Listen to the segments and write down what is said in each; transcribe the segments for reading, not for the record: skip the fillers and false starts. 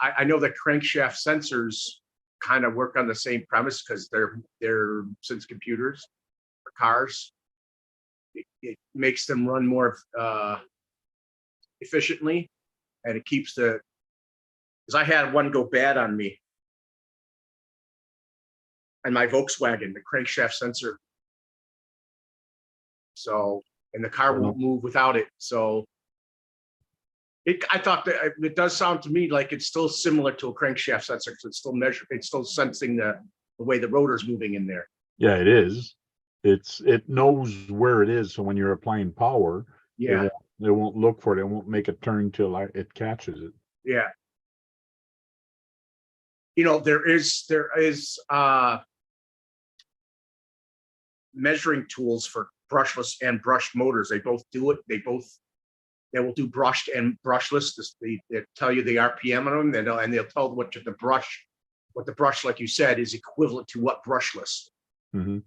I know that crankshaft sensors kind of work on the same premise because they're since computers for cars, it makes them run more efficiently, and it keeps because I had one go bad on me and my Volkswagen, the crankshaft sensor. So, and the car won't move without it. So I thought that it does sound to me like it's still similar to a crankshaft sensor because it's still it's still sensing the way the rotor's moving in there. Yeah, it is. It knows where it is. So when you're applying power, yeah, it won't look for it. It won't make a turn till it catches it. Yeah. You know, there is measuring tools for brushless and brushed motors. They both do it. They will do brushed and brushless. They tell you the RPM on them, and they'll tell what the brush, like you said, is equivalent to what brushless. Mm-hmm.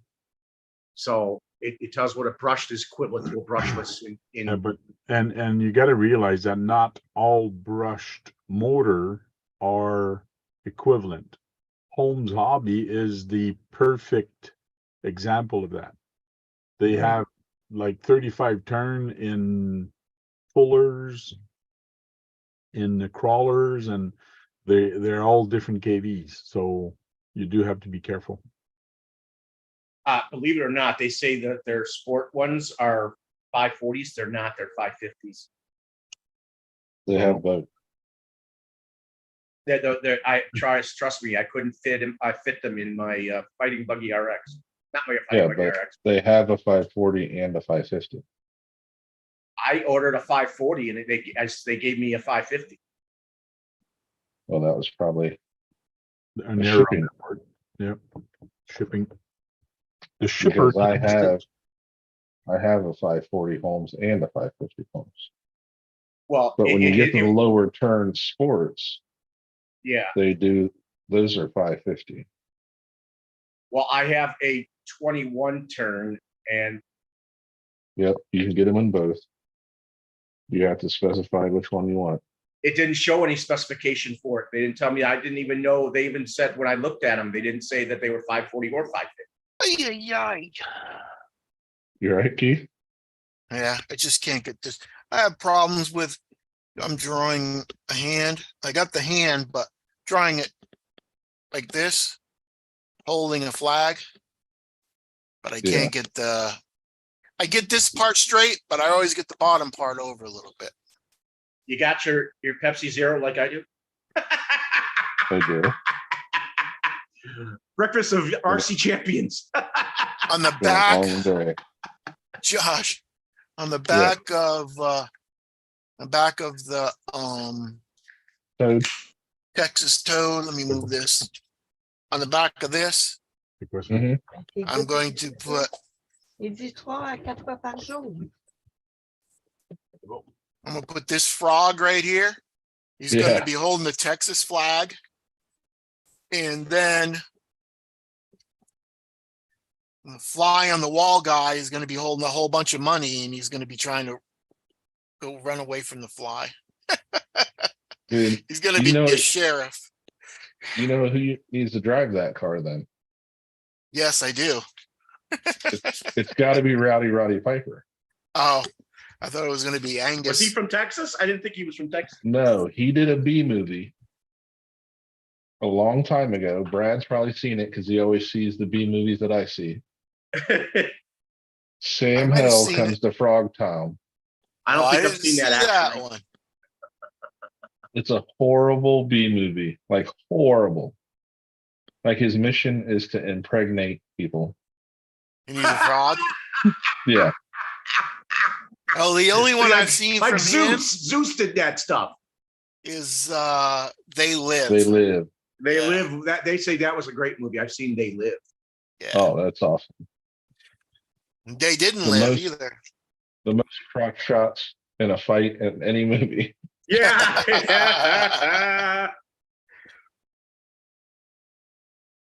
So it tells what a brushed is equivalent to a brushless. And you got to realize that not all brushed motor are equivalent. Holmes Hobby is the perfect example of that. They have like 35 turn in pullers, in the crawlers, and they're all different KVs. So you do have to be careful. Believe it or not, they say that their sport ones are 540s. They're not. They're 550s. They have both. Trust me, I couldn't fit them. I fit them in my Fighting Buggy RX. Not my Fighting Buggy RX. They have a 540 and a 550. I ordered a 540 and they gave me a 550. Well, that was probably a shipping. Yep, shipping. The shipper. I have a 540 Holmes and a 550 Holmes. Well, but when you get to the lower turn sports, yeah, those are 550. Well, I have a 21 turn, and yep, you can get them in both. You have to specify which one you want. It didn't show any specification for it. They didn't tell me. I didn't even know. They even said when I looked at them, they didn't say that they were 540 or 550. You're right, Keith? Yeah, I just can't get this. I have problems with, I'm drawing a hand. I got the hand, but drawing it like this, holding a flag, but I can't get I get this part straight, but I always get the bottom part over a little bit. You got your Pepsi Zero like I do? I do. Breakfast of RC champions. On the back, Josh, on the back of the Toad. Texas Toad. Let me move this. On the back of this, I'm going to put. I'm gonna put this frog right here. He's going to be holding the Texas flag, and then the fly on the wall guy is going to be holding a whole bunch of money, and he's going to be trying to go run away from the fly. Dude, he's going to be the sheriff. You know who needs to drive that car then? Yes, I do. It's got to be Roddy Piper. Oh, I thought it was going to be Angus. Was he from Texas? I didn't think he was from Texas. No, he did a B movie a long time ago. Brad's probably seen it because he always sees the B movies that I see. Sam Hell Comes to Frog Town. I don't think I've seen that one. It's a horrible B movie, like horrible. Like his mission is to impregnate people. And he's a frog? Yeah. Oh, the only one I've seen like from Zeus. Zeus did that stuff. Is They Live. They Live. They Live. That they say that was a great movie. I've seen They Live. Yeah. Oh, that's awesome. They didn't live either. The most crock shots in a fight in any movie. Yeah.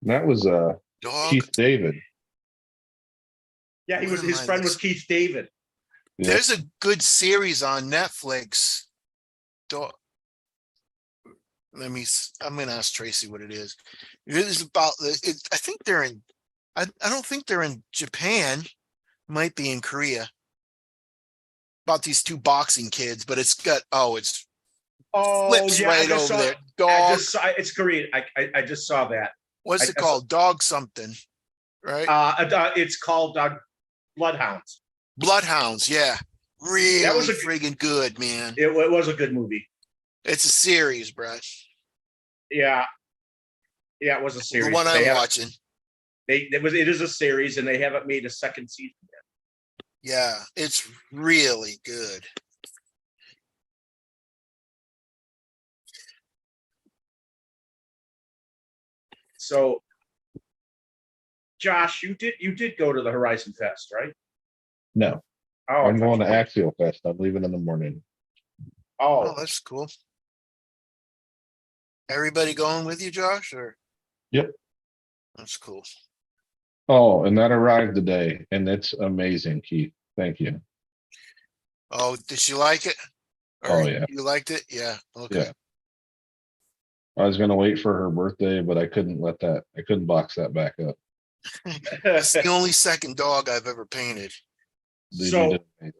That was Keith David. Yeah, his friend was Keith David. Yeah. There's a good series on Netflix. I'm gonna ask Tracy what it is. It is about I think they're in, I don't think they're in Japan. Might be in Korea. About these two boxing kids, but it's it's Oh, flips yeah, I right just over saw, there. Dog, it's Korean. I just saw that. what's it I saw- called? Dog something, right? It's called Bloodhounds. Bloodhounds, yeah. Really That was a- friggin' good, man. It was a good movie. It's a series, Brad. Yeah. Yeah, it was a The series. one I'm watching. It is a series, and they haven't made a second season yet. Yeah, it's really good. So, Josh, you did go to the Horizon Fest, right? No, Oh, I'm going to Axial Fest. I'm leaving in the morning. Oh, Oh, that's cool. Everybody going with you, Josh? Or Yep. that's cool. Oh, and that arrived today, and it's amazing, Keith. Thank you. Oh, did she like it? Oh, yeah. You liked it? Yeah. Okay. Yeah. I was gonna wait for her birthday, but I couldn't box that back up. It's the only second dog I've ever painted. They So- did it.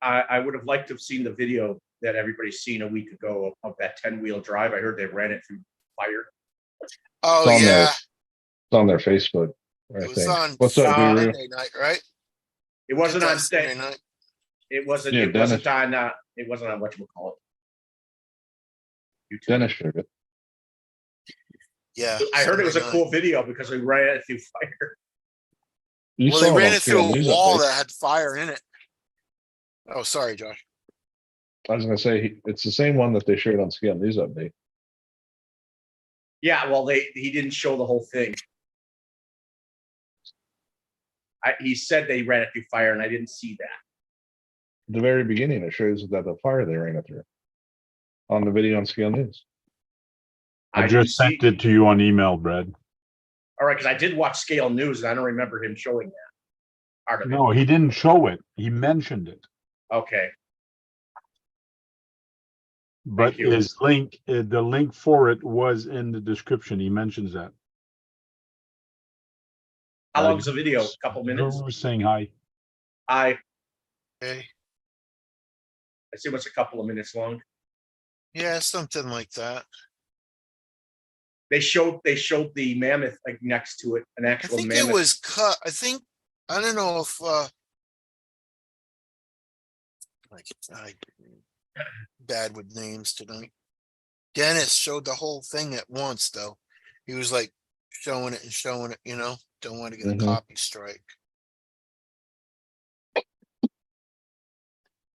I would have liked to have seen the video that everybody's seen a week ago of that 10-wheel drive. I heard they ran it through fire. Oh It's on yeah. It's on their Facebook. I It was think. on What's up, Guru? Sunday night, right? It wasn't Did that on Saturday stage. night. It wasn't. Yeah, It wasn't on. It wasn't on whatchamacallit. YouTube. Dennis shared it. Yeah. I heard it was a Sunday night. cool video because they ran it through fire. You Well, saw they ran on it through Scale a News wall update. that had fire in it. Oh, sorry, Josh. I was gonna say it's the same one that they shared on Scale News update. Yeah, well, he didn't show the whole thing. He said they ran it through fire, and I didn't see that. At the very beginning, it shows that the fire they ran it through on the video on Scale News. I didn't just sent it to you on email, Brad. All right, because I did watch Scale News, and I don't remember him showing that part of it. No, he didn't show it. He mentioned it. Okay. But you. his link, the link for it was in the description. He mentions that. How long is the video? A couple minutes? Who was saying hi? I Okay. assume it's a couple of minutes long. Yeah, something like that. They showed the mammoth like next to it, an I actual think mammoth. it was cut. I don't know if I bad with names tonight. Dennis showed the whole thing at once though. He was like showing it and showing it, don't want to get a Mhm. copy strike.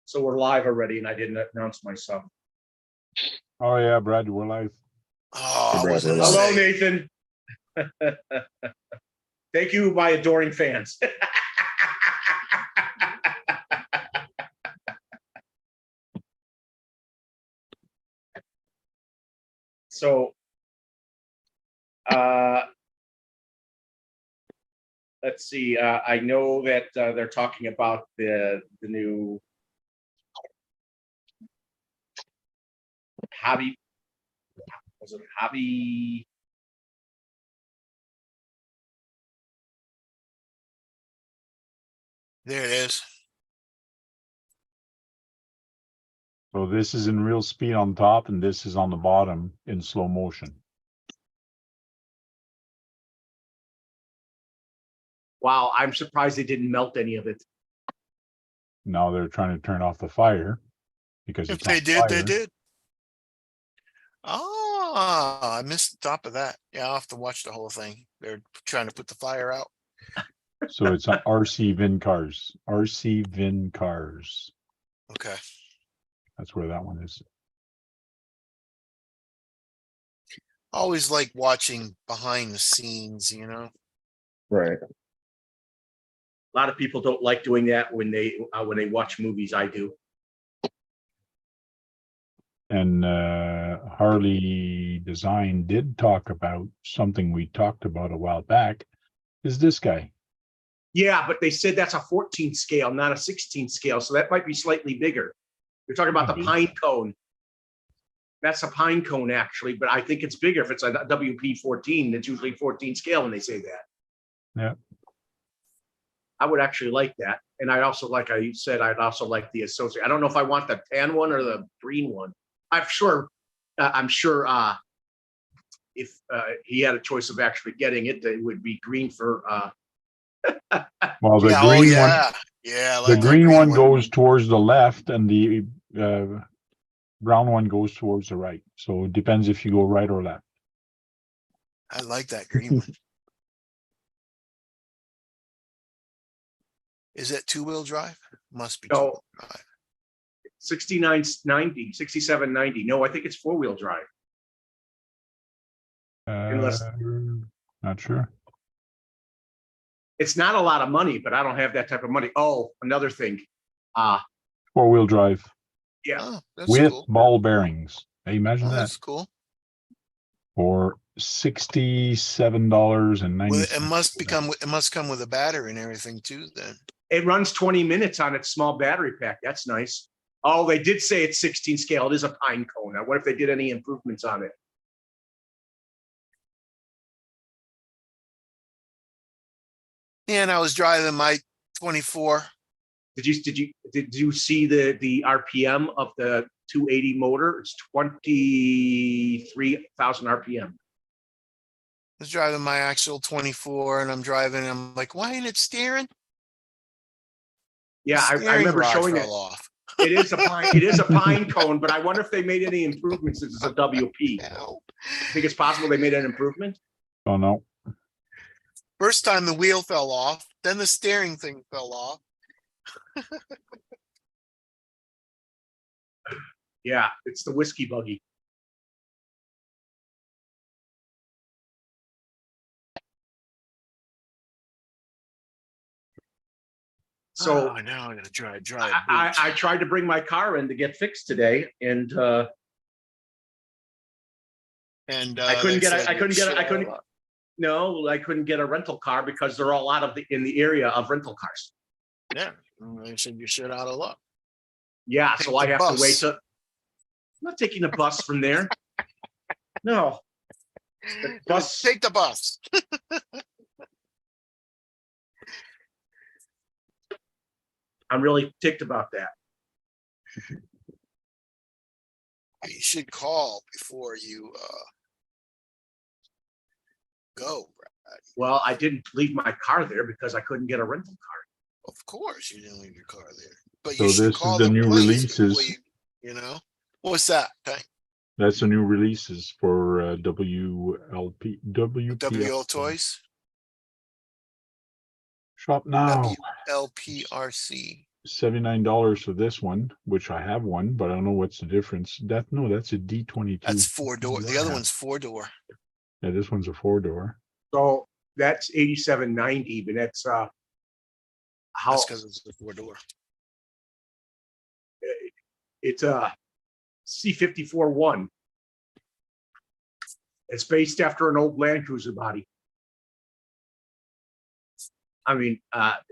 So we're live already, and I didn't announce myself. Oh yeah, Brad, we're live. Oh, I Brad, was gonna we're live. Hello, say, Nathan. Thank you, my adoring fans. So, let's see. I know that they're talking about the new hobby. Was it hobby? there it is. So this is in real speed on top, and this is on the bottom in slow motion. Wow, I'm surprised they didn't melt any of it. Now they're trying to turn off the fire because If it's they on did, they fire. did. Oh, I missed the top of that. Yeah, I'll have to watch the whole thing. They're trying to put the fire out. So it's on RC Vin Cars. RC Vin Cars. Okay. That's where that one is. Always like watching behind the scenes, Right. A lot of people don't like doing that when they watch movies. I do. And Harley Design did talk about something we talked about a while back. Is this guy? Yeah, but they said that's a 14 scale, not a 16 scale, so that might be slightly bigger. You're talking about the Could be. pine cone. That's a pine cone actually, but I think it's bigger if it's a WP 14. It's usually 14 scale when they say that. Yeah. I would actually like that. And I also, like I said, I'd also like the associate. I don't know if I want the tan one or the green one. I'm sure if he had a choice of actually getting it, it would be green for Well, the Yeah, oh, green one, yeah. Yeah, I the like that green one goes towards the left and the brown one goes towards the right. So it depends if you go right or left. I like that green one. Is that two-wheel drive? Must be No. two-wheel drive. 6990, 6790. No, I think it's 4-wheel drive. Unless- Not sure. It's not a lot of money, but I don't have that type of money. Oh, another thing. 4-wheel drive Yeah. Oh, that's with cool. ball bearings. Hey, imagine Oh, that that's cool. for $67.90. Well, it must come with a battery and everything too, then. It runs 20 minutes on its small battery pack. That's nice. Oh, they did say it's 16 scale. It is a pine cone. Now, what if they did any improvements on it? And I was driving my 24. Did you see the RPM of the 280 motor? It's 23,000 RPM. I was driving my actual 24 and I'm driving. I'm like, why ain't it steering? Yeah, I Steering remember rod showing it. fell off. It is a pine cone, but I wonder if they made any improvements since it's a WP. Hell. Think it's possible they made an improvement? Oh, no. First time the wheel fell off, then the steering thing fell off. Yeah, it's the whiskey buggy. So oh, now I gotta drive. I tried to bring my car in to get fixed today, and I couldn't get a rental car because they're all out of in the area of rental cars. Yeah, they said you shit out of luck. Yeah, Take so I the have bus. to wait to. I'm not taking the bus from there. No. The bus. Take the bus. I'm really ticked about that. You should call before you go, Brad. Well, I didn't leave my car there because I couldn't get a rental car. Of course you didn't leave your car there. But So you should this is call the the new place before releases. you know? What's that? Okay. That's the new releases for WLP. WL Toys? Shop now. WLPRC. $79 for this one, which I have one, but I don't know what's the difference. That's a D22. That's 4-door. The other Yeah. one's 4-door. Yeah, this one's a 4-door. So that's 8790, but that's how That's because it's a 4-door. it's a C54-1. It's based after an old Land Cruiser body. I mean,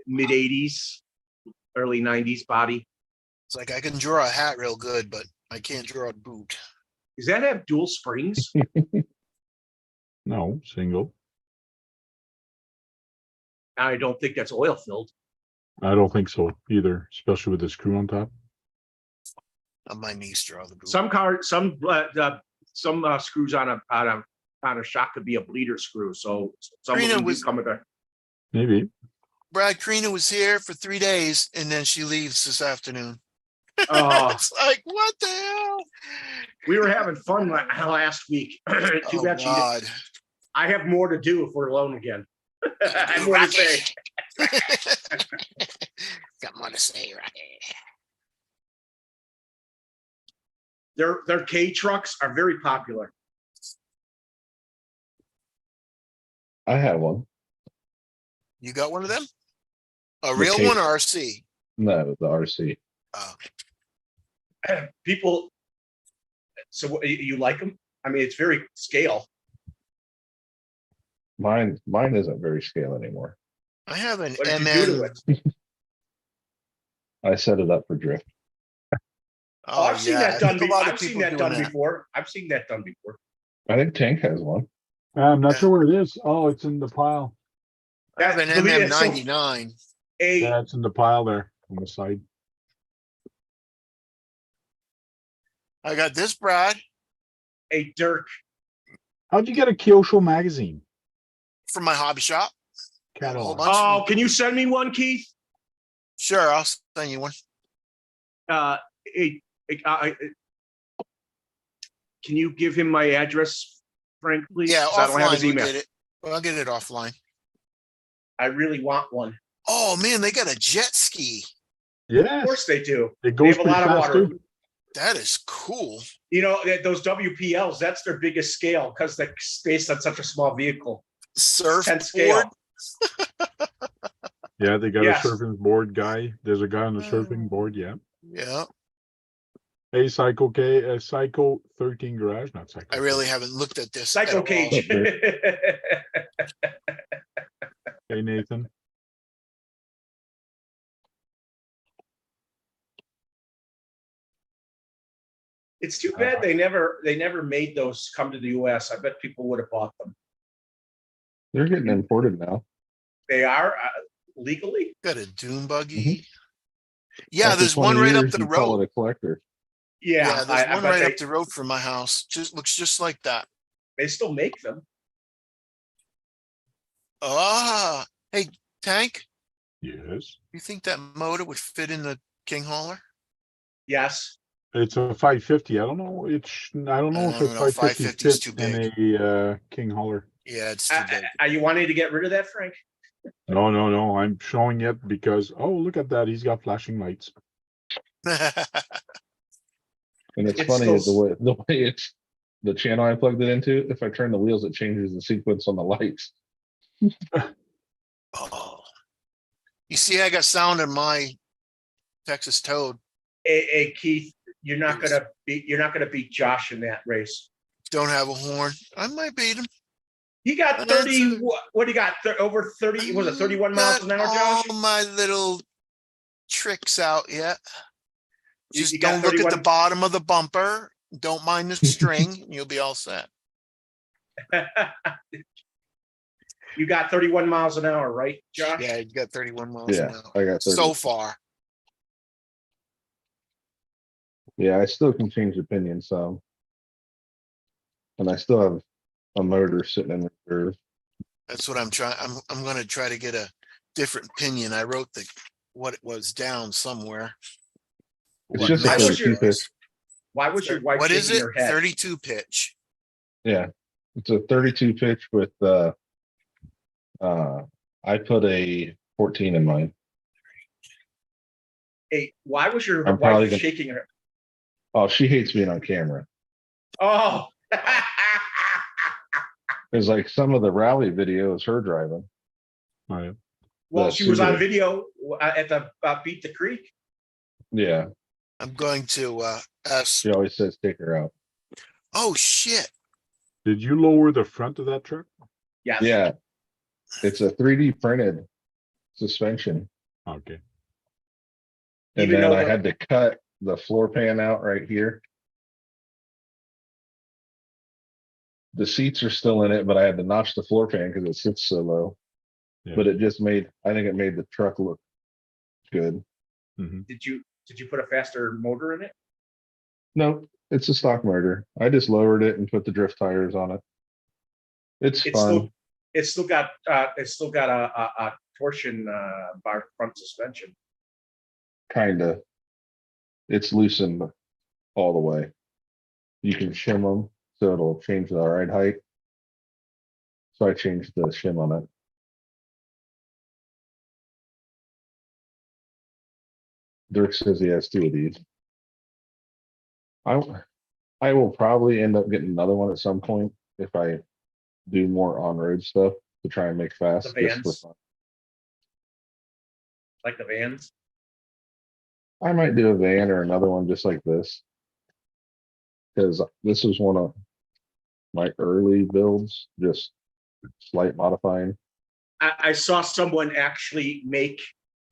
mid 80s, early 90s body. It's like I can draw a hat real good, but I can't draw a boot. Does that have dual springs? No, single. I don't think that's oil filled. I don't think so either, especially with the screw on top. My niece draw the boot. Some screws on a shock could be a bleeder screw. So some of Karina them do was- come with a. Maybe. Brad, Karina was here for 3 days and then she leaves this afternoon. Oh, It's like, what the hell? we were having fun last week. Too Oh, bad God. I have more to do if we're alone again. I have more to say. Got more to say, Rocky. Their K trucks are very popular. I have one. You got one of them? A The real K- one or RC? No, the RC. Oh, People. So you like them? I mean, it's very scale. Mine isn't very scale anymore. I have an What did you do to MN. it? I set it up for drift. Oh, I've seen yeah, that I done. think a lot of I've seen people that doing done that. before. I've seen that done before. I think Tank has one. I'm not Yeah. sure where it is. Oh, it's in the pile. I have an Believe it, so- MM99. A Yeah, it's in the pile there on the side. I got this, Brad, Dirk. How'd you get a Kyosho magazine from my hobby shop. A whole catalog? bunch of Oh, them. can you send me one, Keith? Sure, I'll send you one. Uh, a, can you give him my address, Frank, please? Yeah, 'Cause I don't have his offline we'll email. get it. Well, I'll get it offline. I really want one. Oh man, they got a jet ski. Of Yes, course they do. it They goes have a pretty lot of fast water. too. That is cool. You know, those WPLs, that's their biggest scale because they're based on such a small vehicle. 10 Surfboard. scale. Yeah, they got Yes. a surfing board guy. There's a guy on the surfing board. Yeah. Yeah, Hey, Psycho K, Psycho 13 Garage, not Psycho. I really haven't looked at this. Psycho at all. Cage. Hey, Nathan. It's too bad they never made those come to the US. I bet people would have bought them. They're getting imported now. They are legally. Got a dune buggy. Mm-hmm. Yeah, After there's 20 one right up years, the you call road. it a collector. Yeah, there's I one bet right they, up the road from my house. Just looks just like that. they still make them. Ah, hey, Tank, Yes. you think that motor would fit in the King Hauler? Yes. It's a 550. I don't know. I don't know if a No, 550 550 is fits too in big. a King Hauler. Yeah, it's too big. Are you wanting to get rid of that, Frank? No. I'm showing it because, oh, look at that. He's got flashing lights. And it's It's funny still- the way it's the channel I plugged it into. If I turn the wheels, it changes the sequence on the lights. Oh, you see, I got sound in my Texas Toad. Hey, Keith, you're not gonna beat Josh in that race. Don't have a horn. I might beat him. He got That's 30. a- What do you got? Over 30? Was it 31 miles an hour, Josh? All my little tricks out yet. Just You got don't look at the 31? bottom of the bumper. Don't mind the string. And you'll be all set. You got 31 miles an hour, right, Josh? Yeah, you got 31 miles an Yeah, hour. I got 30. So far. Yeah, I still can change opinion some. And I still have a motor sitting in reserve. That's what I'm trying. I'm gonna try to get a different opinion. I wrote what it was down somewhere. It's What just a Why measure was 32 your- it was. pitch. Why was your wife What is shaking it? her head? 32 pitch. Yeah, it's a 32 pitch with I put a 14 in mine. Hey, why was your I'm probably wife gonna- shaking her? Oh, she hates being on camera. Oh. There's like some of the rally video is her driving. Oh, yeah. Well, The she was on Subaru. video at the Beat the Creek. Yeah, I'm going to ask. she always says take her out. Oh shit. Did you lower the front of that truck? Yes. Yeah, it's a 3D printed suspension. Okay. And Even then though I the- had to cut the floor pan out right here. The seats are still in it, but I had to notch the floor pan because it sits so low. Yeah. But it just I think it made the truck look good. Mhm. Did you put a faster motor in it? No, it's a stock motor. I just lowered it and put the drift tires on it. It's It's fun. still got a torsion bar front suspension. Kinda. It's loosened all the way. You can shim them so it'll change the ride height. So I changed the shim on it. Dirk says he has 2 of these. I will probably end up getting another one at some point if I do more on-road stuff to try and make fast. The just for vans? fun. Like the vans. I might do a van or another one just like this. Because this was one of my early builds, just slight modifying. I saw someone actually make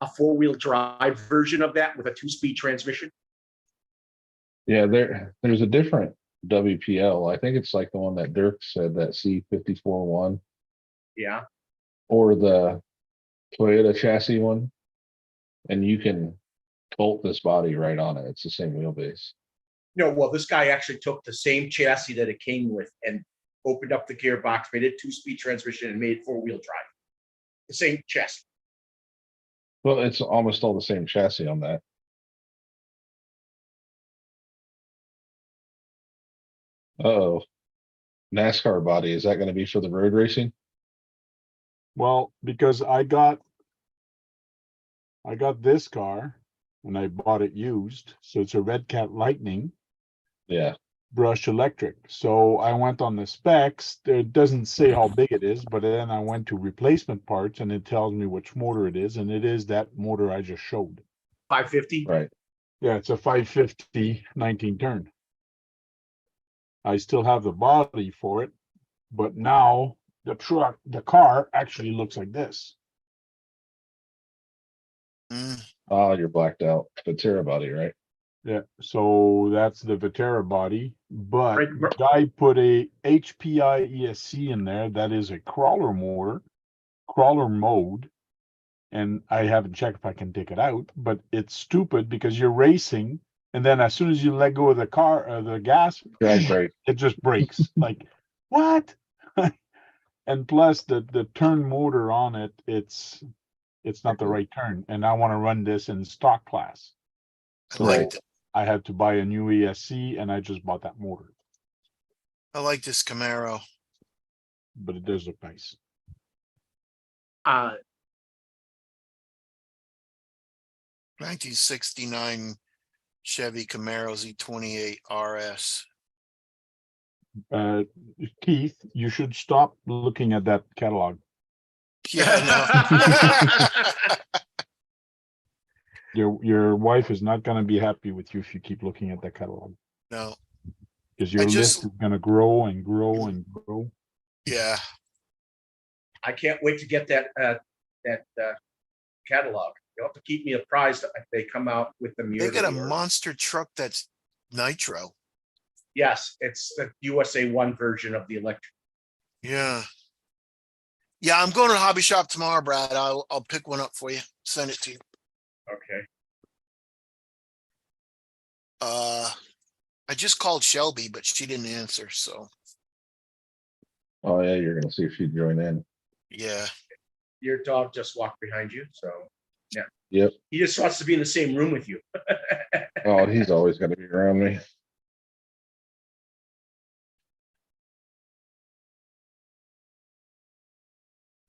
a 4-wheel drive version of that with a 2-speed transmission. Yeah, there's a different WPL. I think it's like the one that Dirk said, that C54-1, Yeah, or the Toyota chassis one. And you can bolt this body right on it. It's the same wheelbase. no, well, this guy actually took the same chassis that it came with and opened up the gearbox, made it 2-speed transmission and made 4-wheel drive. The same chassis. Well, it's almost all the same chassis on that. Uh-oh. NASCAR body, is that going to be for the road racing? Well, because I got this car when I bought it used, so it's a Red Cat Lightning Yeah, brushed electric. So I went on the specs. It doesn't say how big it is, but then I went to replacement parts and it tells me which motor it is, and it is that motor I just showed. 550. right. Yeah, it's a 550 19 turn. I still have the body for it, but now the car actually looks like this. Mm, Oh, you're blacked out. The Terra body, right? Yeah, so that's the Vitera body, but Right, the guy put a HPI ESC in there that is a crawler motor, crawler mode, and I haven't checked if I can take it out, but it's stupid because you're racing, and then as soon as you let go of the the gas, Drag brake. it just breaks. Like, what? And plus the turn motor on it, it's not the right turn, and I want to run this in stock class. I like Right. th- I had to buy a new ESC, and I just bought that motor, I like this Camaro. but it does look nice. Uh, 1969 Chevy Camaro Z28 RS. Keith, you should stop looking at that catalog. Yeah, Your wife is not going to be happy with you if you keep looking at that catalog, no, because your I just- list is going to grow and grow and grow. yeah. I can't wait to get that catalog. You'll have to keep me apprised if they come out with the They got a Murder. monster truck that's nitro. Yes, it's the USA 1 version of the electric. Yeah. Yeah, I'm going to the hobby shop tomorrow, Brad. I'll pick one up for you. Send it to you. Okay. I just called Shelby, but she didn't answer. So Oh, yeah, you're going to see if she'd join in. yeah. Your dog just walked behind you, so yeah. Yep. He just wants to be in the same room with you. Oh, he's always going to be around me.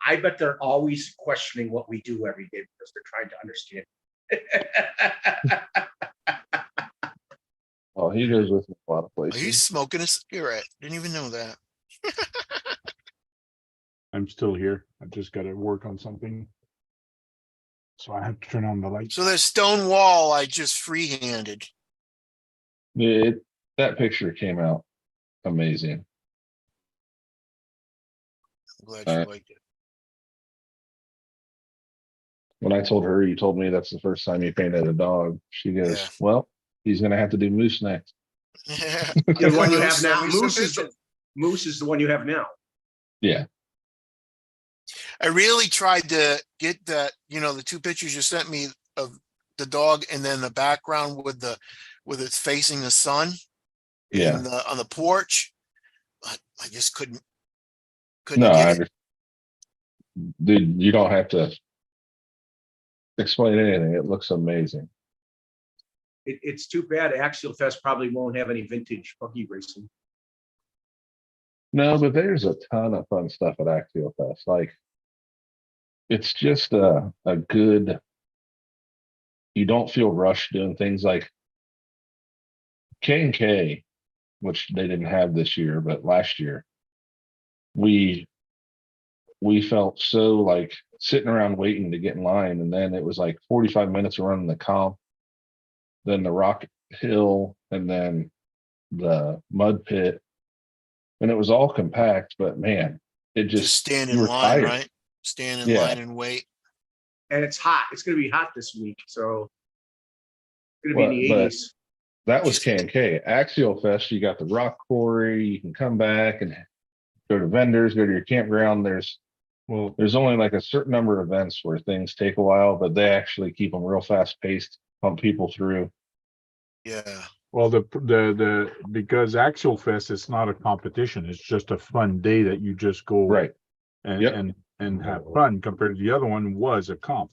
I bet they're always questioning what we do every day because they're trying to understand. Oh, he goes with me a lot of Are you places. smoking a cigarette? Didn't even know that. I'm still here. I just got to work on something, so I have to turn on the lights. So that stone wall I just freehanded. That picture came out amazing. I'm glad you liked it. When I told her, you told me that's the first time you painted a dog, she goes, Yeah. well, he's going to have to do moose next. Yeah. The one you have Send now, me some Moose is the one you have now. Yeah. I really tried to get that, the two pictures you sent me of the dog and then the background with it facing the sun Yeah. on the porch. But I just couldn't No, get I it. understand. Dude, you don't have to explain anything. It looks amazing. It's too bad Axial Fest probably won't have any vintage buggy racing. No, but there's a ton of fun stuff at Axial Fest. Like, it's just a good, you don't feel rushed doing things like K&K, which they didn't have this year, but last year, we felt so like sitting around waiting to get in line. And then it was like 45 minutes of running the comp, then the rock hill, and then the mud pit. And it was all compact, but man, it Just stand you in were line, tired. right? Stand in Yeah. line and wait. And it's hot. It's going to be hot this week. So it's going to be in the But 80s. That was K and K. Axial Fest, you got the rock quarry, you can come back and go to vendors, go to your campground. Well, There's only like a certain number of events where things take a while, but they actually keep them real fast paced, pump people through. Yeah, well, because Axial Fest is not a competition. It's just a fun day that you just go Right. and Yep. and have fun. Compared to the other one was a comp.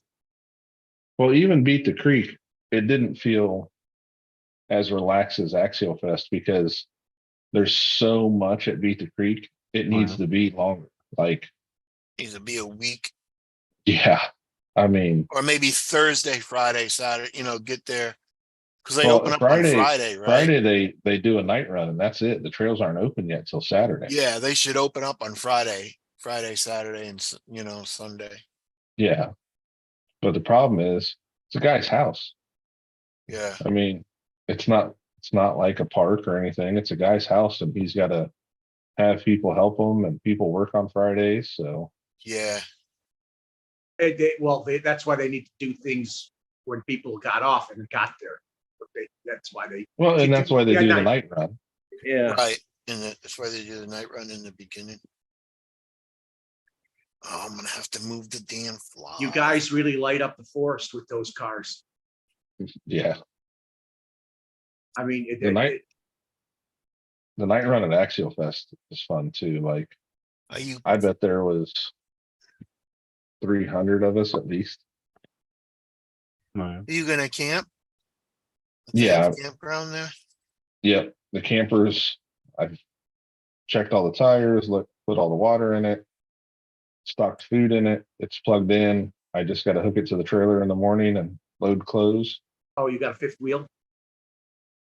Well, even Beat the Creek, it didn't feel as relaxed as Axial Fest because there's so much at Beat the Creek. It needs Wow. to be longer. Like, needs to be a week yeah. I mean, or maybe Thursday, Friday, Saturday, get there. Cause they well, open up on Friday, right? Friday they do a night run and that's it. The trails aren't open yet till Saturday. Yeah, they should open up on Friday, Saturday, and Sunday. Yeah. But the problem is it's a guy's house. Yeah, I mean, it's not like a park or anything. It's a guy's house and he's got to have people help him and people work on Fridays. So yeah, That's why they need to do things when people got off and got there. That's why they. well, and that's why they Yeah, do the night run. Yeah. right. And that's why they do the night run in the beginning. Oh, I'm gonna have to move the damn fly. You guys really light up the forest with those cars. Yeah. I mean, The night run at Axial Fest is fun too. Like, Are you? I bet there was 300 of us at least. No. Are you gonna camp? Do they Yeah. have a campground there. Yep. The campers, I've checked all the tires, put all the water in it, stocked food in it. It's plugged in. I just got to hook it to the trailer in the morning and load clothes. Oh, you got a fifth wheel?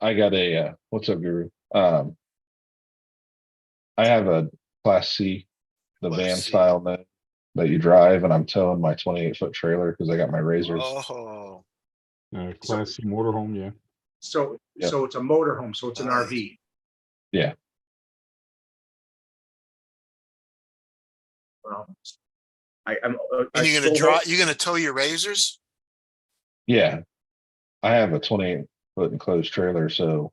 I got a, what's up, Guru? I have a Class C, the Class van C. style that you drive, and I'm towing my 28-foot trailer because I got my razors. Oh, Class C motorhome, yeah. So, Yep. so it's a motorhome, so it's an Nice. RV. Yeah. Well, I'm. and you're gonna draw. You're gonna tow your razors. Yeah. I have a 28-foot enclosed trailer, so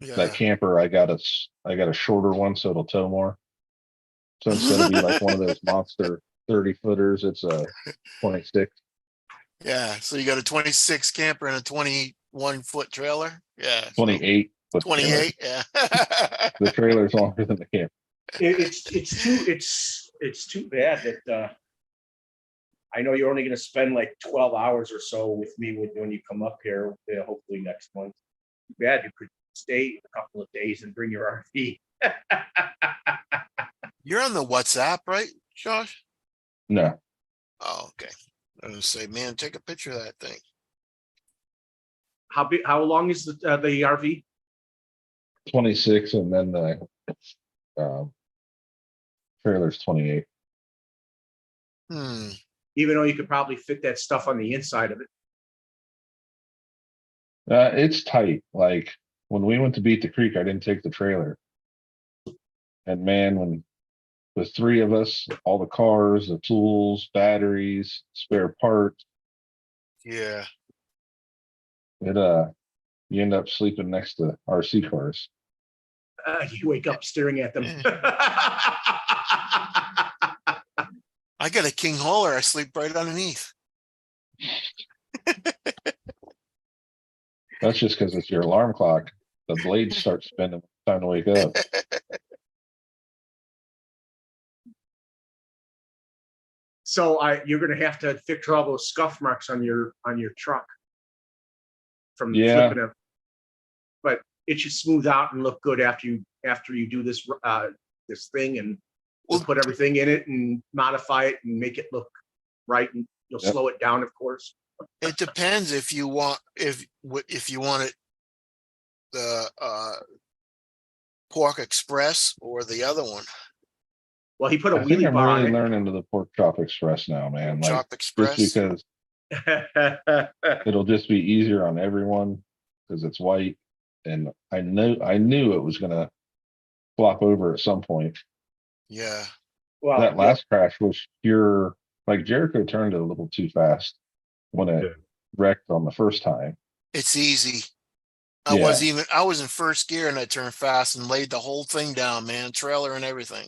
Yeah. that camper, I got a shorter one so it'll tow more. So instead of be like one of those monster 30-footers, it's a 26. Yeah. So you got a 26 camper and a 21-foot trailer. Yeah. So 28 foot trailer. 28. Yeah. The trailer's longer than the camper. It's too bad that I know you're only going to spend like 12 hours or so with me when you come up here, hopefully next month. Too bad you could stay a couple of days and bring your RV. You're on the WhatsApp, right, Josh? No, Oh, okay. I was gonna say, man, take a picture of that thing. How big? How long is the RV? 26, and then the trailer's 28. Even though you could probably fit that stuff on the inside of it. It's tight. Like when we went to Beat the Creek, I didn't take the trailer. And man, when the three of us, all the cars, the tools, batteries, spare parts, Yeah. you end up sleeping next to RC cars. You wake up staring at them. I got a king hauler. I sleep right underneath. That's just because it's your alarm clock. The blades start spinning. Time to wake up. So you're going to have to fix all those scuff marks on your truck from flipping them. But it should smooth out and look good after you do this this thing and we'll put everything in it and modify it and make it look right, and you'll slow it down, of course. It depends if you want if you want it the Pork Express or the other one. Well, he put a I think wheelie I'm bar on really it. learning to the Pork Chop Express now, man. Like, Chop Express. just because it'll just be easier on everyone because it's white, and I knew it was gonna flop over at some point. Yeah. Well, That last crash was pure. Like Jericho turned it a little too fast when it wrecked on the first time. It's easy. I was in first gear and I turned fast and laid the whole thing down, man, trailer and everything.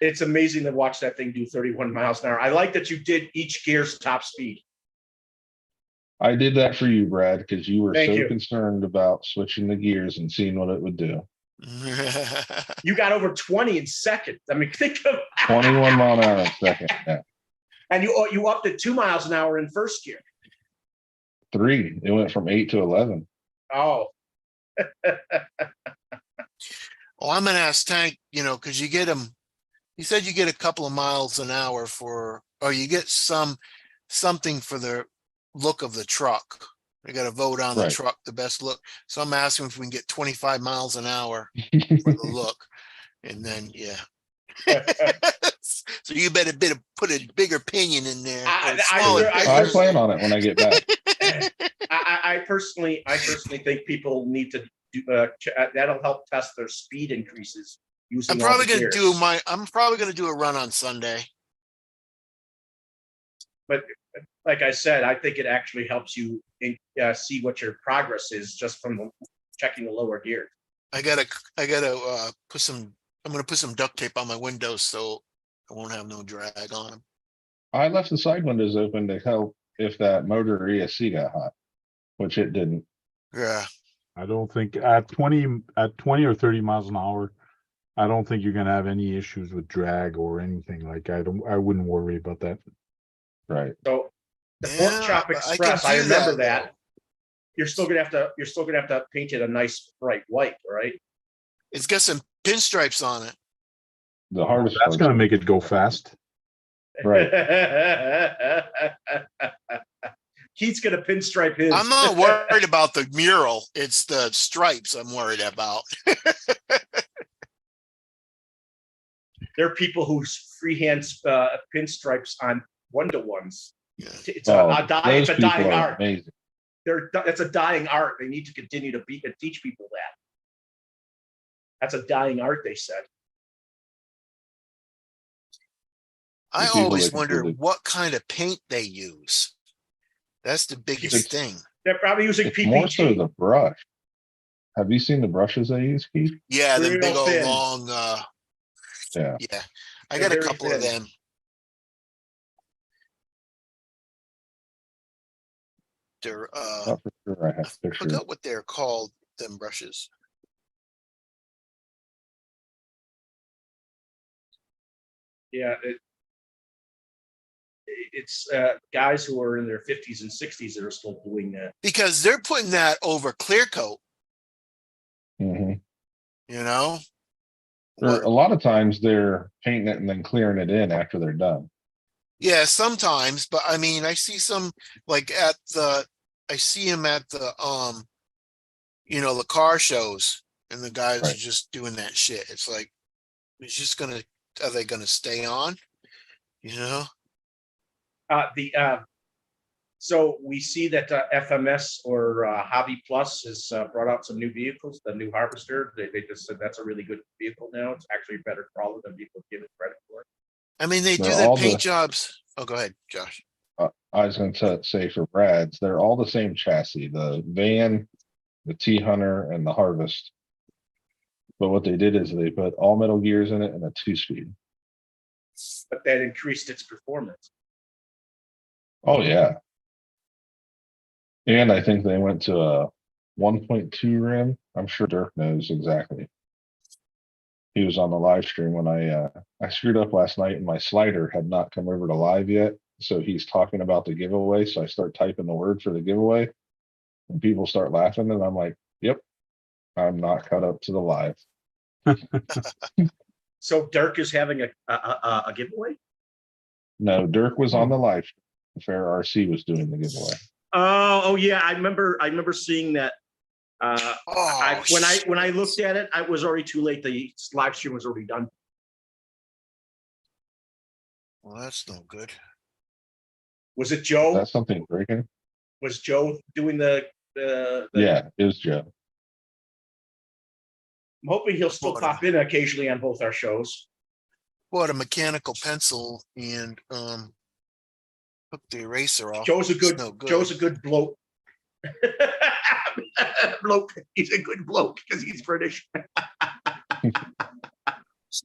It's amazing to watch that thing do 31 miles an hour. I like that you did each gear's top speed. I did that for you, Brad, because you were Thank so you. concerned about switching the gears and seeing what it would do. You got over 20 in second. I mean, think of 21 mile an hour in second. Yeah. and you upped it 2 miles an hour in first gear. 3. It went from 8 to 11. Oh, Well, I'm gonna ask Tank, because you get them. You said you get a couple of miles an hour or you get something for the look of the truck. We got to vote on the Right. truck, the best look. So I'm asking if we can get 25 miles an hour for the look, and then yeah. So you better put a bigger opinion in there. I plan on it when I get back. I personally think people need to do that'll help test their speed increases. I'm probably going to do a run on Sunday. But like I said, I think it actually helps you see what your progress is just from checking the lower gear. I'm going to put some duct tape on my windows so I won't have no drag on them. I left the side windows open to help if that motor or ESC got hot, which it didn't. Yeah. I don't think at 20 or 30 miles an hour, I don't think you're gonna have any issues with drag or anything. Like I wouldn't worry about that. Right. So the Pork Chop Express, I remember that. You're still gonna have to paint it a nice bright white, right? It's got some pinstripes on it. The hardest That's gonna make it go fast. Right. Keith's gonna pinstripe his. I'm not worried about the mural. It's the stripes I'm worried about. There are people who freehand pinstripes on one-to-ones. Yeah. It's a dying art. Amazing. That's a dying art. They need to continue to teach people that. That's a dying art, they said. I always wonder what kind of paint they use. That's the biggest thing. They're probably using PPG. More so the brush. Have you seen the brushes they use, Keith? Yeah, the big old thin. long. Yeah. I got a They're very couple of thin. them. They're Not for sure. I have I pictures. forgot what they're called. Them brushes. Yeah, it's guys who are in their 50s and 60s that are still doing that. Because they're putting that over clear coat. Mhm. Or a lot of times they're painting it and then clearing it in after they're done. Yeah, sometimes, but I mean, I see some I see him at the the car shows, and the guys Right. are just doing that shit. It's like, are they gonna stay on? So we see that FMS or Hobby Plus has brought out some new vehicles, the new Harvester. They just said that's a really good vehicle now. It's actually a better crawler than people give it credit for. I mean, they do They're the all paint jobs. Oh, go ahead, Josh. I was going to say for Brad's, they're all the same chassis, the van, the T-Hunter, and the Harvest. But what they did is they put all metal gears in it and a 2-speed. But that increased its performance. Oh, yeah. And I think they went to a 1.2 rim. I'm sure Dirk knows exactly. He was on the live stream when I screwed up last night and my slider had not come over to live yet. So he's talking about the giveaway. So I start typing the word for the giveaway and people start laughing. And I'm like, yep, I'm not cut up to the live. So Dirk is having a giveaway? No, Dirk was on the live stream. Fair RC was doing the giveaway. Oh yeah, I remember seeing that. When I looked at it, I was already too late. The live stream was already done. Well, that's no good. Was it Joe? That's something breaking. Was Joe doing the Yeah, it was Joe. I'm hoping he'll still pop in occasionally on both our shows. Bought a mechanical pencil and took the eraser off. Joe's a good No good. Joe's a good bloke. bloke. He's a good bloke because he's British. Let's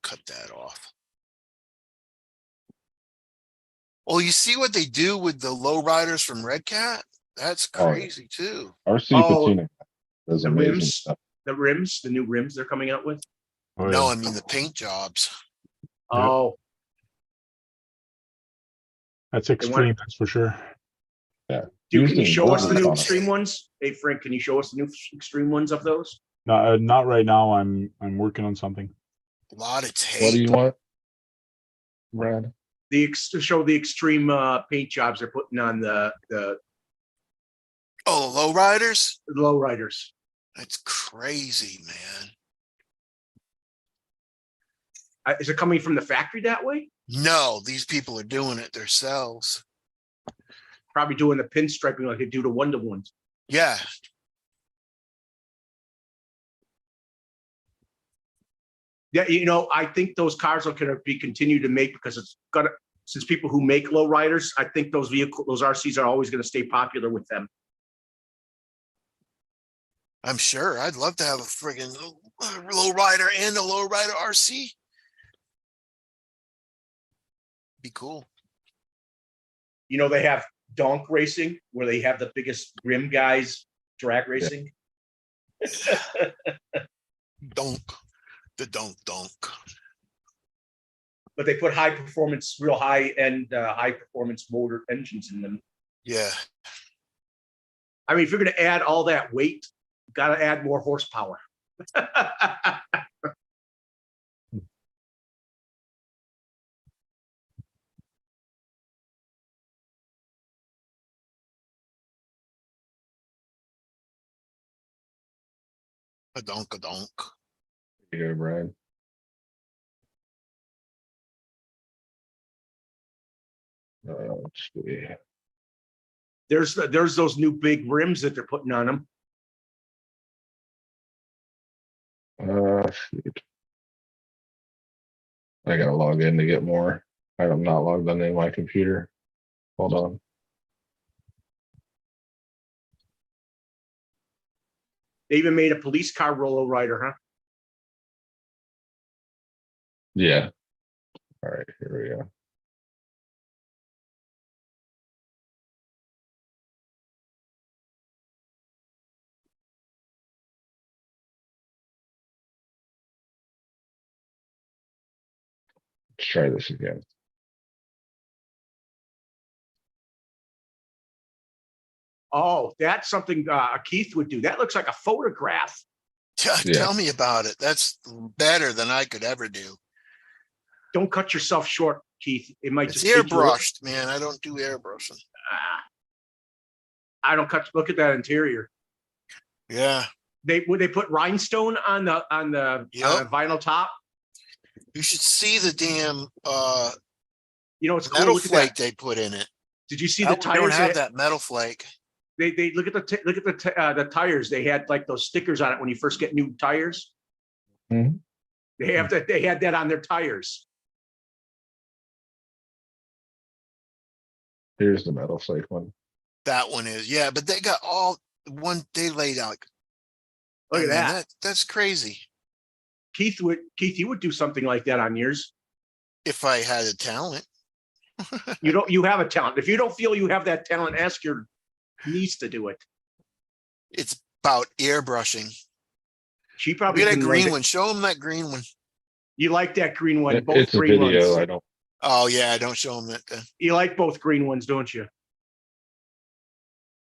cut that off. Well, you see what they do with the low riders from Red Cat? That's Oh, yeah. crazy too. RC Oh, Patina does the amazing rims, stuff. the new rims they're coming out with. Oh, No, yeah. I mean the paint jobs. Yep. Oh, That's extreme, that's for sure. Yeah. dude, can you Using show us the blizzards new on it. extreme ones? Hey, Frank, can you show us the new extreme ones of those? No, not right now. I'm working on something. A lot of What do tape. you want, Brad? To show the extreme paint jobs they're putting on the Oh, the low riders? low riders. That's crazy, man. Is it coming from the factory that way? No, these people are doing it themselves. Probably doing the pinstriping like they do the Wonder ones. Yeah. Yeah, I think those cars are going to be continued to make because it's gonna. Since people who make low riders, I think those RCs are always going to stay popular with them. I'm sure. I'd love to have a friggin' low rider and a low rider RC. Be cool. They have donk racing where they have the biggest rim guys drag racing. Donk. The donk. But they put high performance, real high end, high performance motor engines in them. Yeah. I mean, if you're going to add all that weight, you got to add more horsepower. A donk. Here, Brad. Let's see. There's those new big rims that they're putting on them. Shoot. I gotta log in to get more. I'm not logged on in my computer. Hold on. They even made a police car roller rider, huh? Yeah. All right, here we go. Let's try this again. Oh, that's something Keith would do. That looks like a photograph. Yeah. Tell me about it. That's better than I could ever do. Don't cut yourself short, Keith. It might It's just take you- airbrushed, man. I don't do airbrushing. I don't cut. Look at that interior. Yeah. They put rhinestone on the Yep. vinyl top. You should see the damn It's cool. metal Look at flake that. they put in it. Did you see I the don't tires? have that metal flake. They look at the tires. They had like those stickers on it when you first get new tires. Mhm. They have that. They had that on their tires. Here's the metal flake one. That one is, yeah, but they got all one they laid out. Look I at mean, that. That's crazy. Keith, you would do something like that on yours. If I had a talent. You have a talent. If you don't feel you have that talent, ask your niece to do it. It's about airbrushing. She probably Look at that can learn green it. one. Show them that green one. You like that green one, both It's a green video. ones. I don't. Oh yeah, don't show them that. You like both green ones, don't you?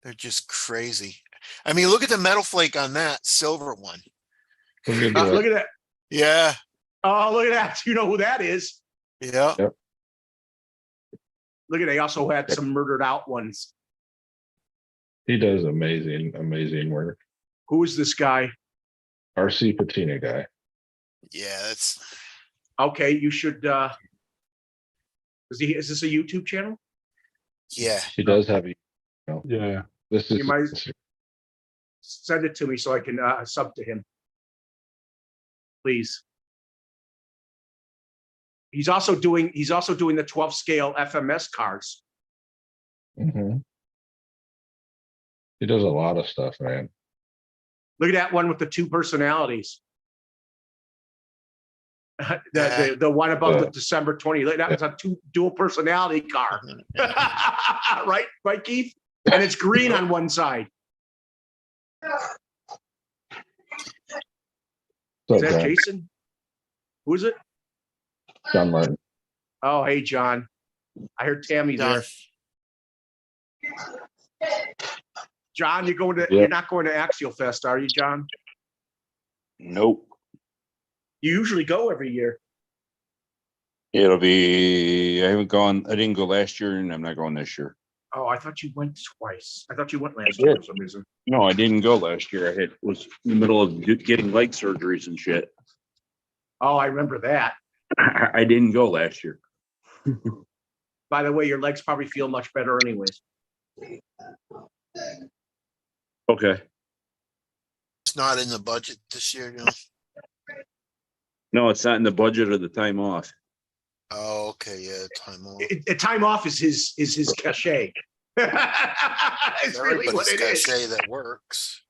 They're just crazy. I mean, look at the metal flake on that silver one. Look at that. Yeah. Oh, look at that. You know who that is. Yeah. Yep. Look at, they also had some murdered out ones. He does amazing work. Who is this guy? RC Patina guy. Yeah, that's Okay, you should, is this a YouTube channel? yeah. He does have. Yeah. This is. You might send it to me so I can sub to him. Please. He's also doing the 12 scale FMS cars. Mhm. He does a lot of stuff, man. Look at that one with the two personalities. The one above the December 20, that was a dual personality car. Right, Keith? And it's green on one side. So, Is that John, Jason? Who is it? John Martin. Oh, hey, John. I heard Tammy there. John, you're not going to Axial Fest, are you, John? Nope. You usually go every year. It'll be, I didn't go last year and I'm not going this year. Oh, I thought you went twice. I thought you went last did. year for some reason. No, I didn't go last year. Was in the middle of getting leg surgeries and shit. Oh, I remember that. I didn't go last year. By the way, your legs probably feel much better anyways. Okay. It's not in the budget this year, you know? No, it's not in the budget or the time off. Oh, okay, yeah, time off. Time off is his cachet. It's really what Everybody's it gotta is. say that works.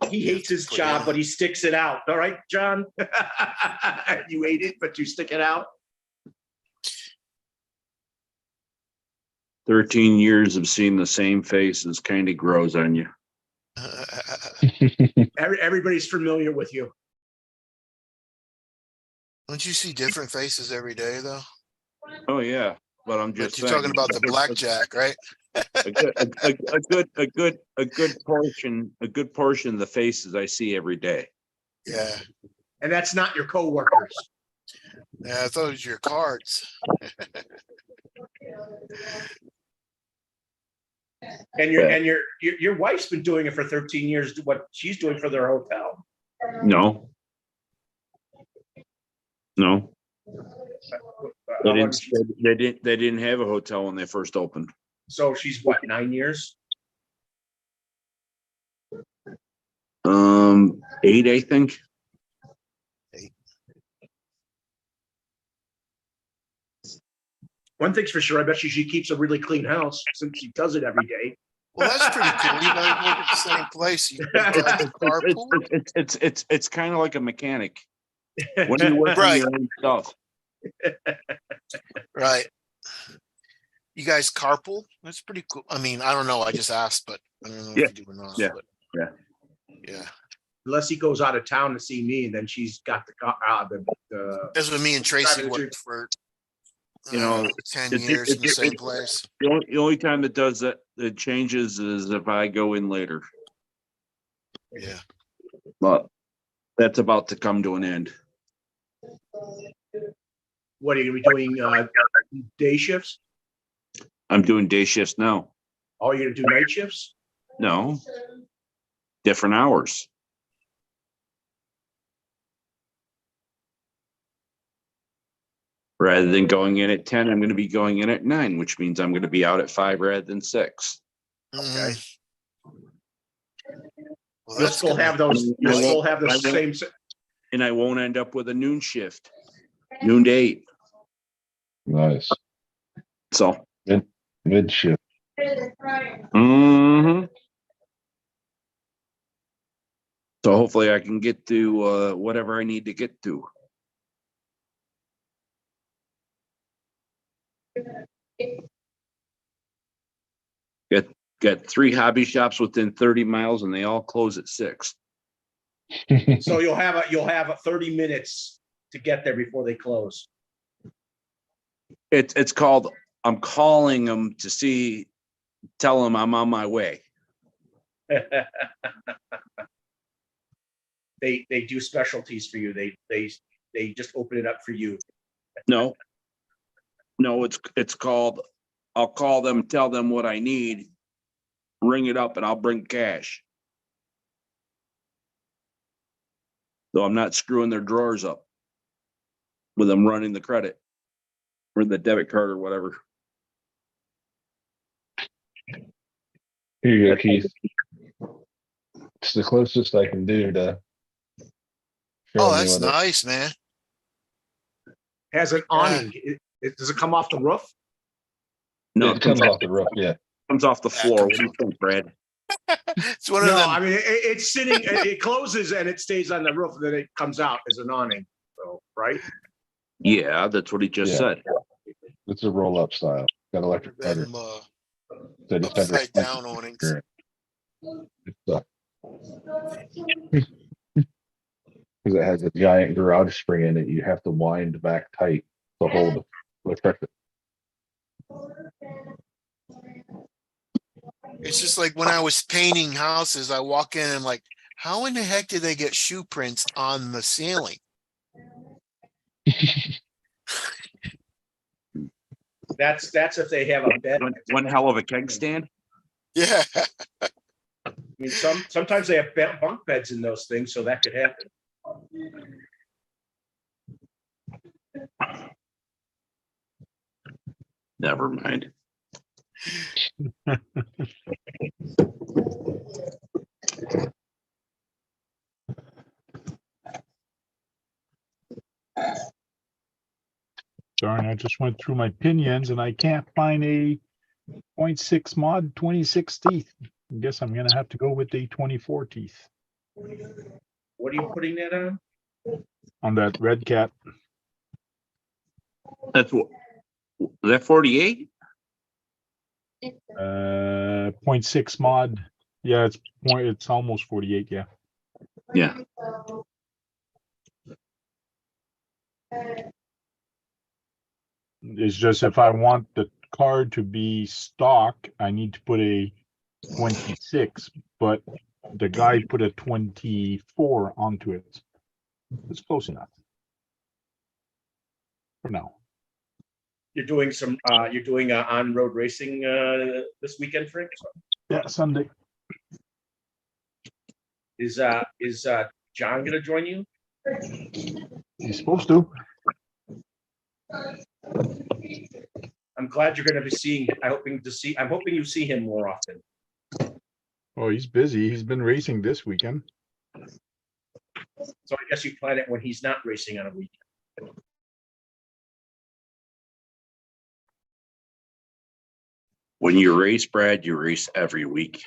He hates his job, but he sticks it out. All right, John? You hate it, but you stick it out. 13 years of seeing the same faces kind of grows on you. Everybody's familiar with you. Don't you see different faces every day, though? Oh yeah, but I'm just But you're saying, talking about the blackjack, right? a good portion of the faces I see every day. Yeah. And that's not your coworkers. Yeah, I thought it was your cards. And your wife's been doing it for 13 years, what she's doing for their hotel. No. They didn't have a hotel when they first opened. So she's what, 9 years? 8, I think. One thing's for sure, I bet she keeps a really clean house since she does it every day. Well, that's pretty cool. You guys work at the same place. You drive the carpool. It's kind of like a mechanic. When you work on Right. your own stuff. Right. You guys carpool? That's pretty cool. I mean, I don't know. I just asked, but I don't know if Yeah. you do or not. Yeah. But yeah. Unless he goes out of town to see me, and then she's got the That's what me and Tracy Driving worked for. You know, 10 it's- years in the it's- same it's- place. The only time it does that, it changes is if I go in later. Yeah. But that's about to come to an end. what are you gonna be doing? Day shifts? I'm doing day shifts now. Oh, you're gonna do night shifts? No. Different hours. Rather than going in at 10, I'm going to be going in at 9, which means I'm going to be out at 5 rather than 6. Okay. Well, You'll that's still gonna- have those, you'll I still won't- have the I won't- same, And I won't end up with a noon shift, noon to 8. Nice. So, Mid shift. mhm. So hopefully I can get to whatever I need to get to. Got 3 hobby shops within 30 miles and they all close at 6. so you'll have 30 minutes to get there before they close. It's called, I'm calling them to tell them I'm on my way. They do specialties for you. They just open it up for you. No, it's called, I'll call them, tell them what I need, ring it up and I'll bring cash. So I'm not screwing their drawers up with them running the credit or the debit card or whatever. Here you go, Keith. It's the closest I can do to. Oh, showing you that's what it- nice, man. Has an awning. Does it come off the roof? No, It comes off the roof, yeah. comes off the Yeah, it floor. comes What do you off. think, Brad? It's one of No, them. I mean, it's sitting, it closes and it stays on the roof, and then it comes out as an awning, so, right? Yeah, that's what he just Yeah. said. It's a roll up style. Got electric motor. Them, That he said upside down awnings. It's, because it has a giant garage spring in it, you have to wind back tight to hold the pressure. It's just like when I was painting houses, I walk in and I'm like, how in the heck did they get shoe prints on the ceiling? That's if they have a bed. One hell of a keg stand. Yeah. I mean, sometimes they have bunk beds in those things, so that could happen. Never mind. Darn, I just went through my pinions and I can't find a 0.6 mod 26 teeth. I guess I'm gonna have to go with the 24 teeth What are you putting that on? on that red cat. That's what. Is that 48? 0.6 mod. Yeah, it's almost 48. Yeah. Yeah. It's just if I want the card to be stock, I need to put a 26, but the guy put a 24 onto it. It's close enough for now. You're doing on-road racing this weekend, Frank? Yeah, Sunday. Is John gonna join you? He's supposed to. I'm glad you're gonna be seeing. I'm hoping you see him more often. Oh, he's busy. He's been racing this weekend. So I guess you plan it when he's not racing on a weekend. When you race, Brad, you race every week.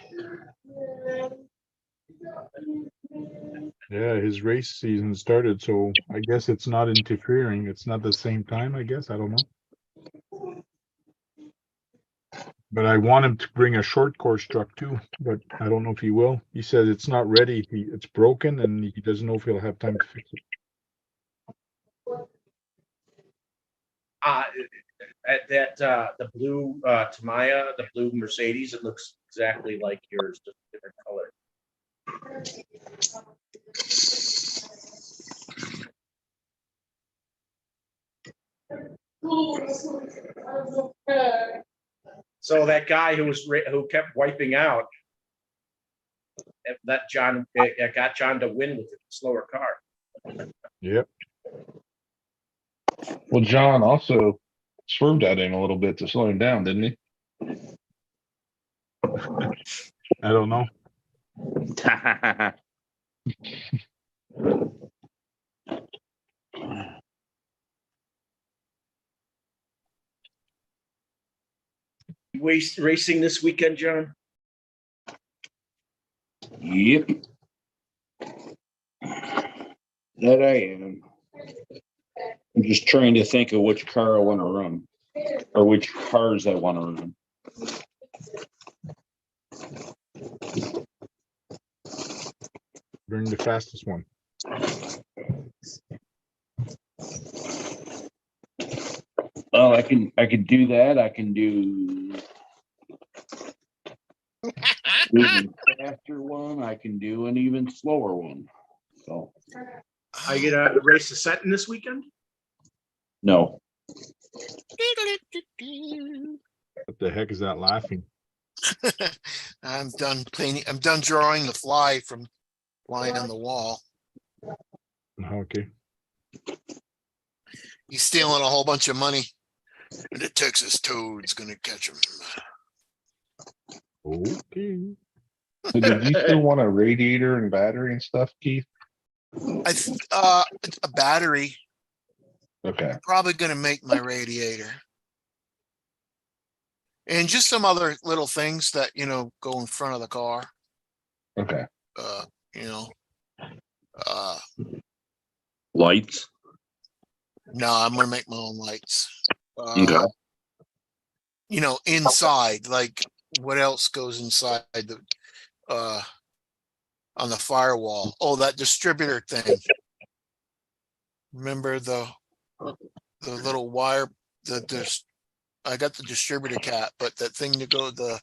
Yeah, his race season started, so I guess it's not interfering. It's not the same time, I guess. I don't know. But I want him to bring a short course truck too, but I don't know if he will. He said it's not ready. It's broken and he doesn't know if he'll have time to fix it. The blue Tamiya, the blue Mercedes, it looks exactly like yours, just a different color. So that guy who kept wiping out, that got John to win with a slower car. Yep. Well, John also swerved at him a little bit to slow him down, didn't he? I don't know. Racing this weekend, John? Yep. That I am. I'm just trying to think of which car I want to run, or which cars I want to run. Bring the fastest one. Well, I can do that. I can do even faster one. I can do an even slower one. So Are you gonna race the Senton this weekend? no. What the heck is that laughing? I'm done painting. I'm done drawing the fly from flying on the wall. Okay. He's stealing a whole bunch of money. And the Texas toad's gonna catch him. Okay. So did you still want a radiator and battery and stuff, Keith? A battery. Okay. Probably gonna make my radiator. And just some other little things that, go in front of the car, Okay. you know. Uh, Lights. no, I'm gonna make my own lights. Okay. Inside, like what else goes inside the, on the firewall? Oh, that distributor thing. Remember the little wire, I got the distributor cap, but that thing to go on The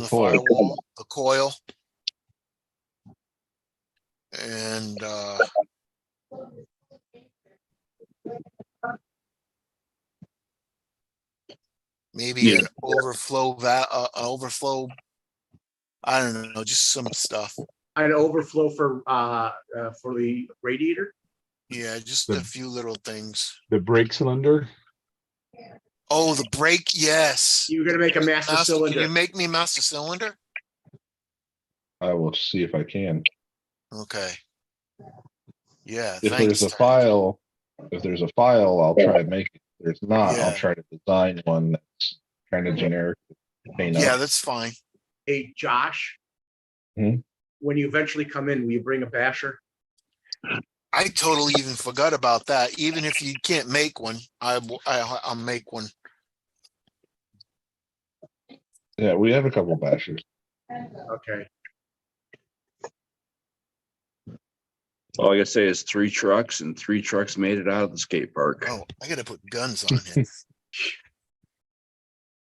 the coil. firewall, the coil. And maybe Yeah. an overflow, I don't know, just some stuff. An overflow for the radiator. Yeah, just The- a few little things. The brake cylinder. Oh, the brake, yes. You're gonna make a master Can you cylinder. make me master cylinder? I will see if I can. Okay. Yeah, If thanks. there's a Tony. file, I'll try and make it. If there's not, I'll Yeah. try to design one that's kind of generic. paint Yeah, up. that's fine. Hey, Josh. Hmm? When you eventually come in, will you bring a basher? I totally even forgot about that. Even if you can't make one, I'll make one. Yeah, we have a couple bashers. Okay. All I gotta say is 3 trucks, and 3 trucks made it out of the skate park. Oh, I gotta put guns on it.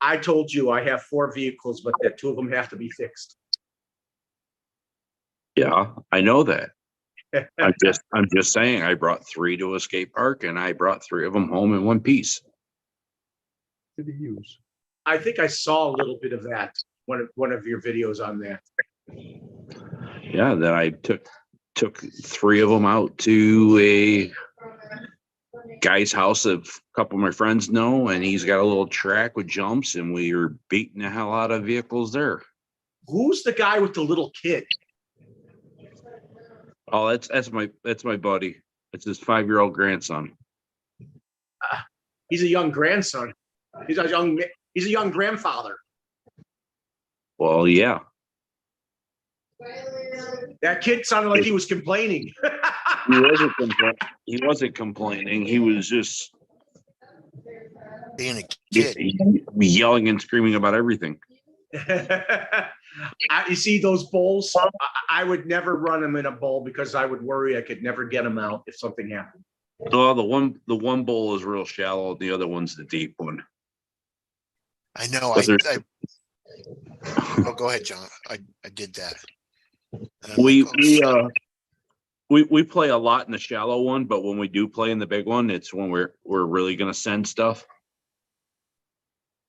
I told you I have 4 vehicles, but that 2 of them have to be fixed. Yeah, I know that. I'm just saying, I brought 3 to a skate park, and I brought 3 of them home in one piece. To the use. I think I saw a little bit of that, one of your videos on that. Yeah, then I took 3 of them out to a guy's house that a couple of my friends know, and he's got a little track with jumps, and we were beating the hell out of vehicles there. Who's the guy with the little kid? Oh, that's my buddy. It's his 5-year-old grandson. He's a young grandson. He's a young grandfather. Well, yeah. That kid sounded like he was complaining. He wasn't complaining. He was just Being a kid. yelling and screaming about everything. You see those bowls? I would never run them in a bowl because I would worry I could never get them out if something happened. Oh, the one bowl is real shallow. The other one's the deep one. I know. But there's- Oh, go ahead, John. I did that. And I'm We like, oh, shit. we play a lot in the shallow one, but when we do play in the big one, it's when we're really gonna send stuff.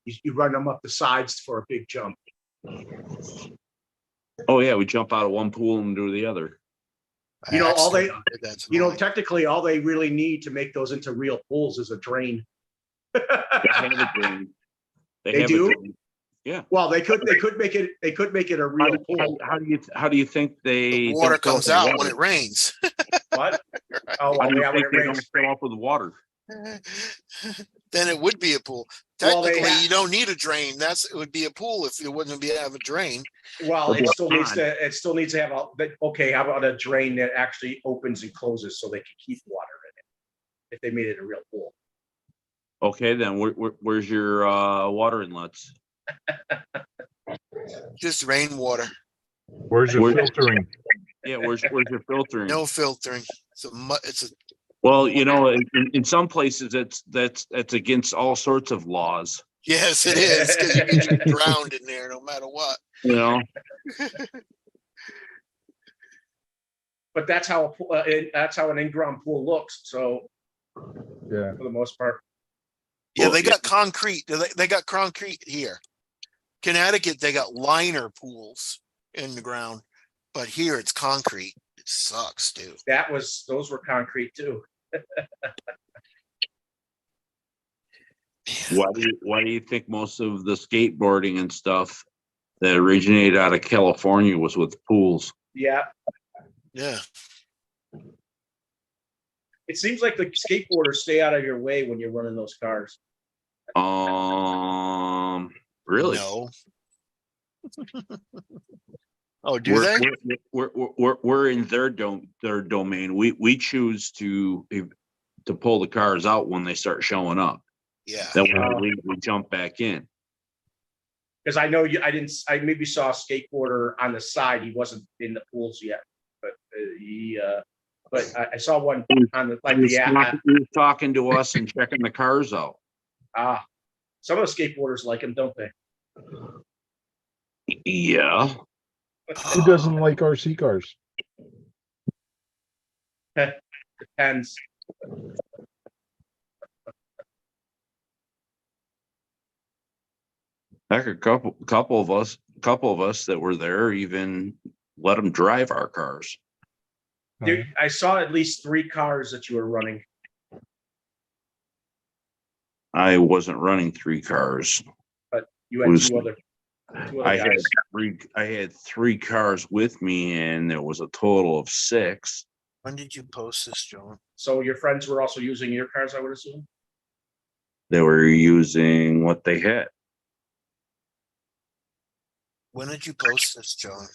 You run them up the sides for a big jump. Oh yeah, we jump out of one pool and do the other. I accidentally did that tonight. Technically, all they really need to make those into real pools is a drain. They have a drain. They have do? a drain. Yeah. Well, they could make it a real pool. How do you think they The water don't fill comes up with out when water? it rains. What? Oh, How well, do you yeah, when think it they rains. don't fill up with water? Then it would be a pool. Well, they Technically, ha- you don't need a drain. It would be a pool if you wouldn't have a drain. Well, it Well, still needs to have okay, how about a drain that actually opens and closes so they can keep water in it? If they made it a real pool. Okay, then where's your water inlets? Just rainwater, Where's your filtering? Yeah, where's your filtering? no filtering. It's a Well, in some places that's against all sorts of laws. yes, it is because you get drowned in there no matter what. You know, But that's how an in-ground pool looks. So Yeah. for the most part, Yeah, Well, they got concrete. They got concrete here. Connecticut, they got liner pools in the ground, but here it's concrete. It sucks, dude. those were concrete too. why do you think most of the skateboarding and stuff that originated out of California was with pools? Yeah. Yeah. It seems like the skateboarders stay out of your way when you're running those cars. Really? No. Oh, do they? We're in their domain. We choose to pull the cars out when they start showing up. Yeah. Then when we leave, we jump back in. Because I know I maybe saw a skateboarder on the side. He wasn't in the pools yet, but I saw one on the, like, He was the, talking to us and checking the cars out. some of the skateboarders like him, don't they? Yeah. Who doesn't like RC cars? Depends. Heck, a couple of us that were there even let them drive our cars. Dude, I saw at least 3 cars that you were running. I wasn't running 3 cars. But you had two other I guys. had 3 cars with me, and there was a total of 6. When did you post this, John? So your friends were also using your cars, I would assume? They were using what they had. When did you post this, John?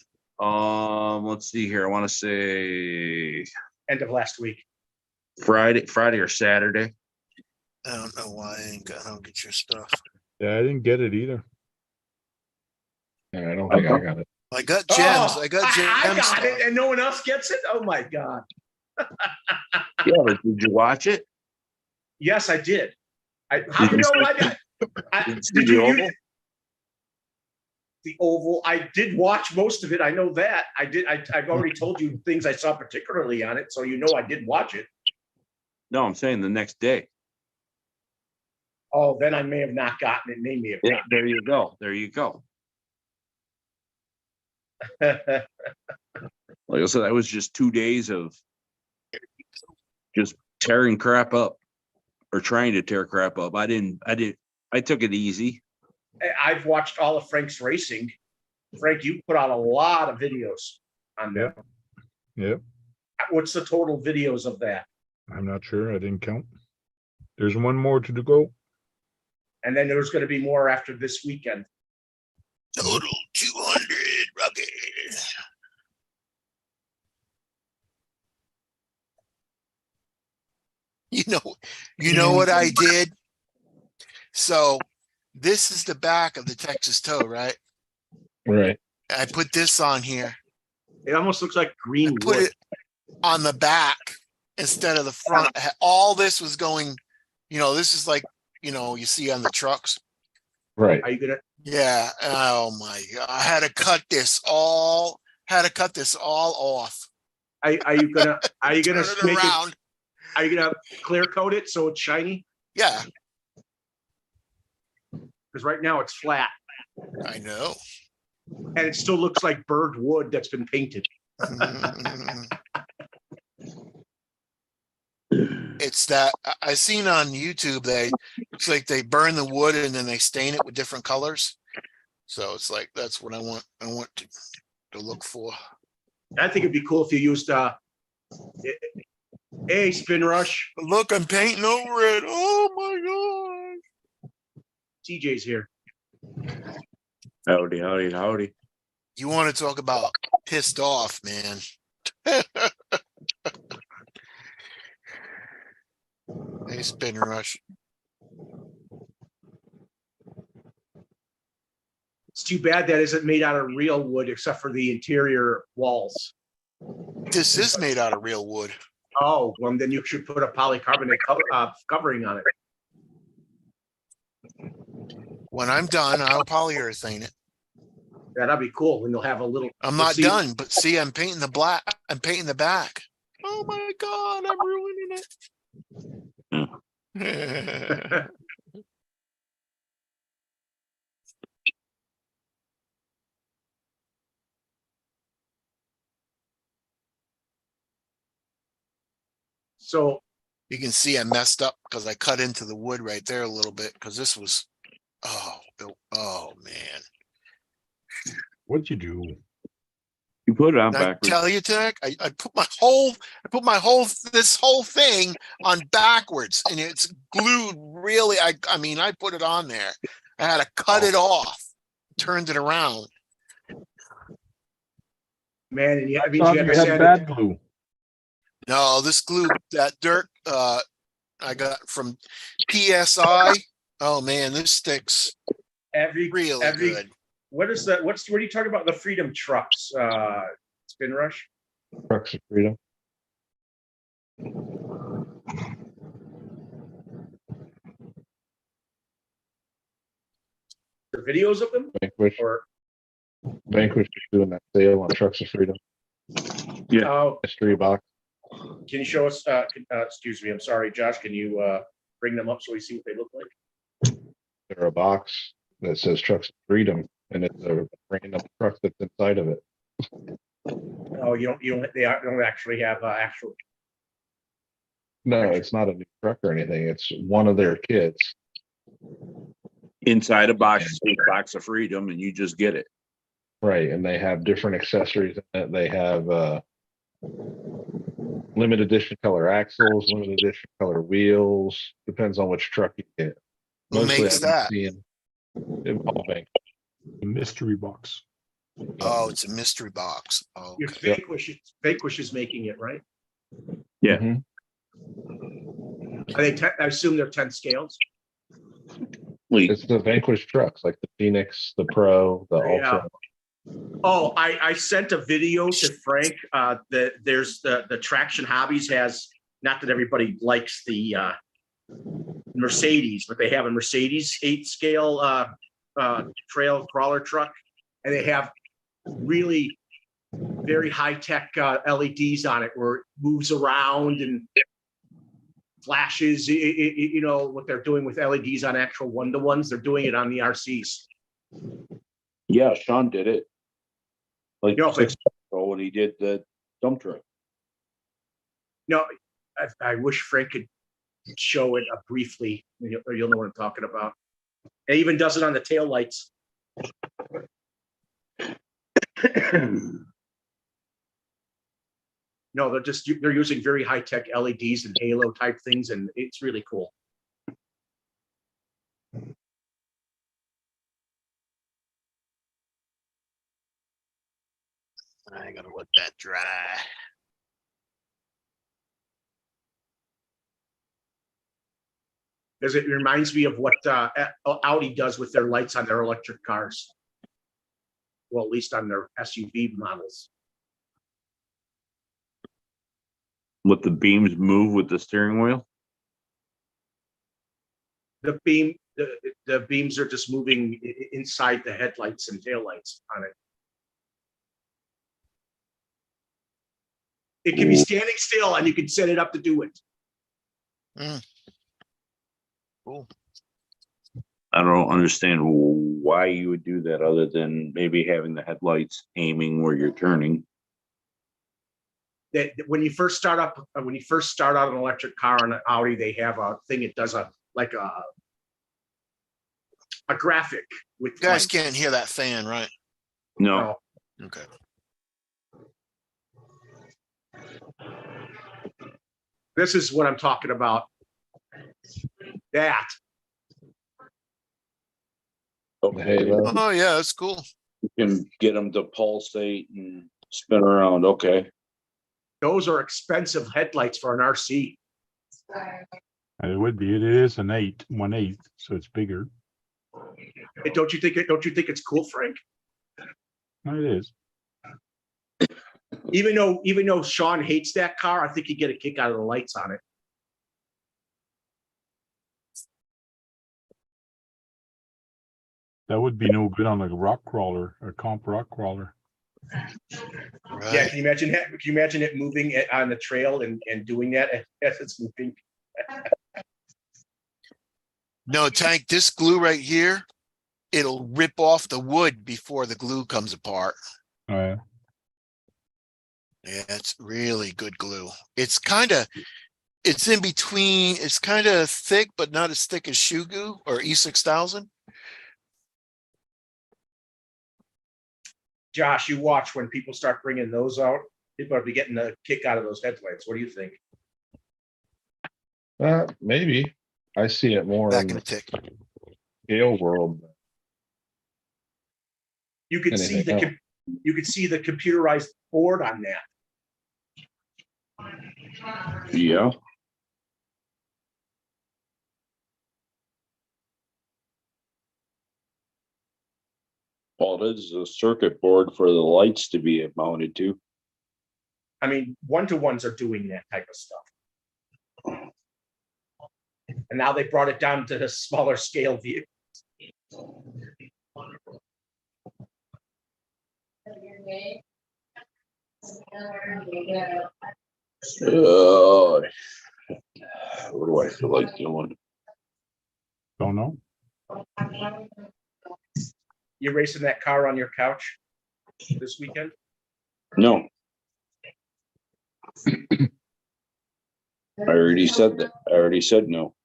Let's see here. I want to say End of last week. Friday or Saturday. I don't know why I don't get your stuff. Yeah, I didn't get it either. And I don't think I got it. I got gems. Oh, I got gems. I got stuff. it, and no one else gets it. Oh my god! Yeah, but did you watch it? Yes, I did. How do you know what? Did Did you you Oval? use the Oval? I did watch most of it. I know that. I did. I've already told you things I saw particularly on it, so you know I did watch it. No, I'm saying the next day. Oh, then I may have not gotten it. They may have Yeah, there you go. There you go. gotten it. Like I said, that was just 2 days of just tearing crap up or trying to tear crap up. I took it easy. I've watched all of Frank's racing. Frank, you put out a lot of videos on there. Yep. What's the total videos of that? I'm not sure. I didn't count. There's one more to go. And then there's going to be more after this weekend. Total 200 rugged. You know what I did? So this is the back of the Texas toe, right? Right. I put this on here. It almost looks like green Put wood. it on the back instead of the front. All this was going, this is like, you see on the trucks. Right. Are you gonna? Yeah. Oh my God. I had to cut this all off. Are you gonna? Are you gonna Turn it make around. it? Are you gonna clear coat it so it's shiny? Yeah, Because right now it's flat, I know. and it still looks like burred wood that's been painted. It's that I seen on YouTube. It's like they burn the wood and then they stain it with different colors. So it's like that's what I want. I want to look for. I think it'd be cool if you used a spin rush. Look, I'm painting over it. Oh my God. TJ's here. Howdy, howdy, howdy. You want to talk about pissed off, man? Hey, spin rush. It's too bad that isn't made out of real wood, except for the interior walls. This is made out of real wood. Oh, well, then you should put a polycarbonate covering on it. When I'm done, I'll polyurethane it. That'd be cool. And you'll have a little. I'm we'll not see. done, but see, I'm painting the black. I'm painting the back. Oh my God, I'm ruining it. So You can see I messed up because I cut into the wood right there a little bit because this was, oh man. What'd you do? You put it on Did I backwards. tell you, Tech? I put this whole thing on backwards and it's glued really. I mean, I put it on there. I had to cut it off, turned it around. Man, and yeah, it I means thought you have you to had sand bad it. glue. No, this glue, that dirt, I got from PSI. Oh man, this sticks Every, really good. what is that? What are you talking about? The Freedom Trucks, Spin Rush? Trucks of Freedom. The videos of them Vanquish or? is doing that sale on Trucks of Freedom Yeah. Oh, mystery box. can you show us, excuse me, I'm sorry, Josh, can you, bring them up so we see what they look like? They're a box that says Trucks of Freedom, and it's a random truck that's inside of it. Oh, they don't actually have, actual, No, it's not a new truck or anything. It's one of their kits. Inside a box, a box of freedom, and you just get it. Right, and they have different accessories in it. They have limited edition color axles, limited edition color wheels. Depends on which truck you get. Who makes I've been that? seeing involving. The mystery box. Oh, it's a mystery box. Oh, your okay. Vanquish is making it, right? Yeah. Mhm. Are they, I assume they're 10 scales? Wait, It's the Vanquish trucks, like the Phoenix, the Pro, the Yeah. Ultra. Oh, I sent a video to Frank, there's the Traction Hobbies has, not that everybody likes the, Mercedes, but they have a Mercedes 8 scale, trail crawler truck. And they have really very high-tech, LEDs on it where it moves around and flashes, you know, what they're doing with LEDs on actual one-to-ones, they're doing it on the RCs. yeah, Sean did it. Like No, 6 months ago when he did the dump truck. No, I wish Frank could show it briefly, or you'll know what I'm talking about. It even does it on the taillights. No, they're using very high-tech LEDs and halo type things, and it's really cool. I gotta let that dry. Because it reminds me of what Audi does with their lights on their electric cars. Well, at least on their SUV models. Let the beams move with the steering wheel. The beams are just moving inside the headlights and taillights on it. It can be standing still and you can set it up to do it. Cool. I don't understand why you would do that other than maybe having the headlights aiming where you're turning. That when you first start out an electric car on an Audi, they have a thing. It does a graphic with You guys lights. can't hear that fan, right? No, Okay. This is what I'm talking about. That. The halo. Oh yeah, that's cool. you can get them to pulsate and spin around. Okay. Those are expensive headlights for an RC. It would be. It is an 1/8, so it's bigger. Don't you think it's cool, Frank? No, it is. Even though Sean hates that car, I think he'd get a kick out of the lights on it. That would be no good on a rock crawler, a comp rock crawler. Right. Yeah, can you imagine that? Can you imagine it moving on the trail and doing that as it's moving? No, Tank, this glue right here, it'll rip off the wood before the glue comes apart. Oh, yeah. Yeah, it's really good glue. It's in between. It's kind of thick, but not as thick as shoe glue or E6000. Josh, you watch when people start bringing those out. People are be getting a kick out of those headlights. What do you think? Maybe. I see it more Back in in a tick. scale world, You could see Anything else? you could see the computerized board on that. Yeah. All it is a circuit board for the lights to be mounted to. I mean, one-to-ones are doing that type of stuff. And now they brought it down to the smaller scale view. What do I feel like doing? Don't know. You racing that car on your couch this weekend? No. I already said that. I already said no.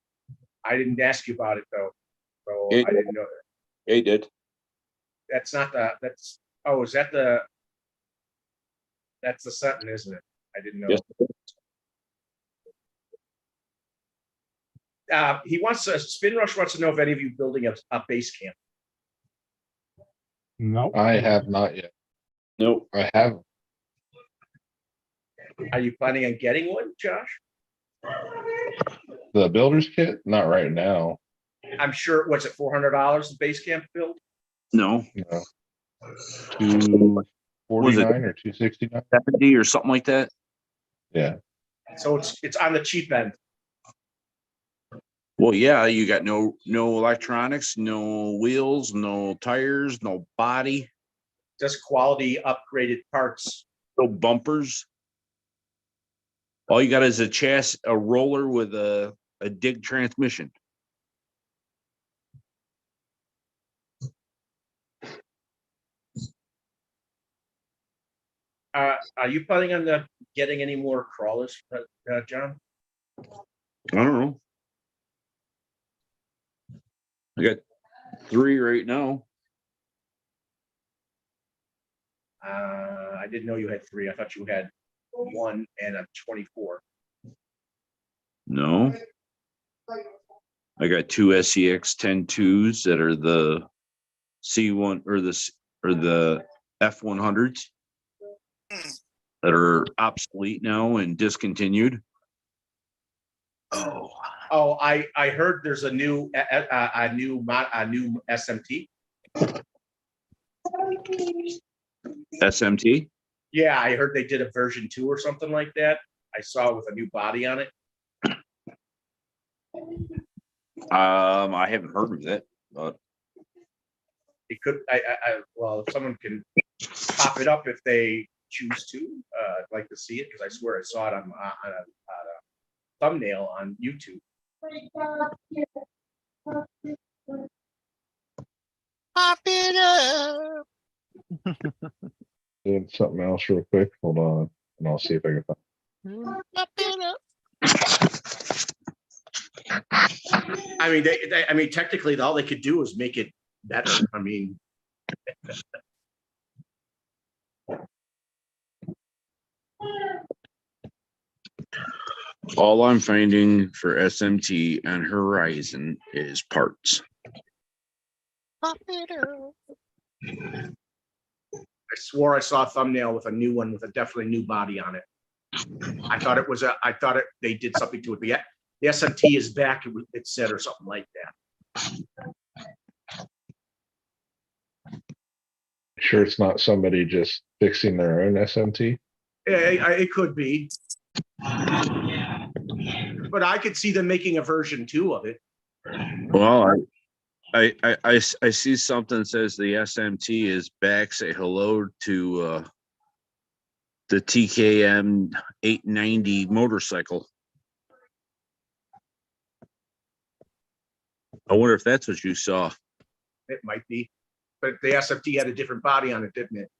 I didn't ask you about it though. So It- I didn't know that. They did. That's not the, that's, is that that's the Sutton, isn't it? I didn't know. Yes. He wants to, Spin Rush wants to know if any of you building a base camp. No. I have not yet. Nope. I have, Are you planning on getting one, Josh? the builder's kit, not right now, I'm sure, what's it, $400 the base camp build? No. you know. 249 or 269, 70 or something like that. yeah. So it's on the cheap end. Well, yeah, you got no electronics, no wheels, no tires, no body, Just quality upgraded parts. no bumpers. All you got is a chassis, a roller with a dig transmission. Are you planning on getting any more crawlers, John? I don't know. I got 3 right now. I didn't know you had 3. I thought you had 1 and a 24. No. I got 2 SCX 10-2s that are the C1 or the F100s that are obsolete now and discontinued. Oh, Oh, I heard there's a new SMT. SMT. Yeah, I heard they did a version 2 or something like that. I saw it with a new body on it. I haven't heard of it, but It could, well, if someone can pop it up if they choose to, I'd like to see it because I swear I saw it on a thumbnail on YouTube. pop it up. Doing something else real quick, hold on, and I'll see if I can find. Pop it up. I mean, I mean, technically, all they could do is make it better. I mean, all I'm finding for SMT and Horizon is parts. Pop it up. I swore I saw a thumbnail with a new one with a definitely new body on it. I thought it was they did something to it. But yeah, the SMT is back. It said or something like that. Sure, it's not somebody just fixing their own SMT. It could be, but I could see them making a version 2 of it. Well, I see something that says the SMT is back. Say hello to the TKM 890 motorcycle. I wonder if that's what you saw. It might be, but the SMT had a different body on it, didn't it?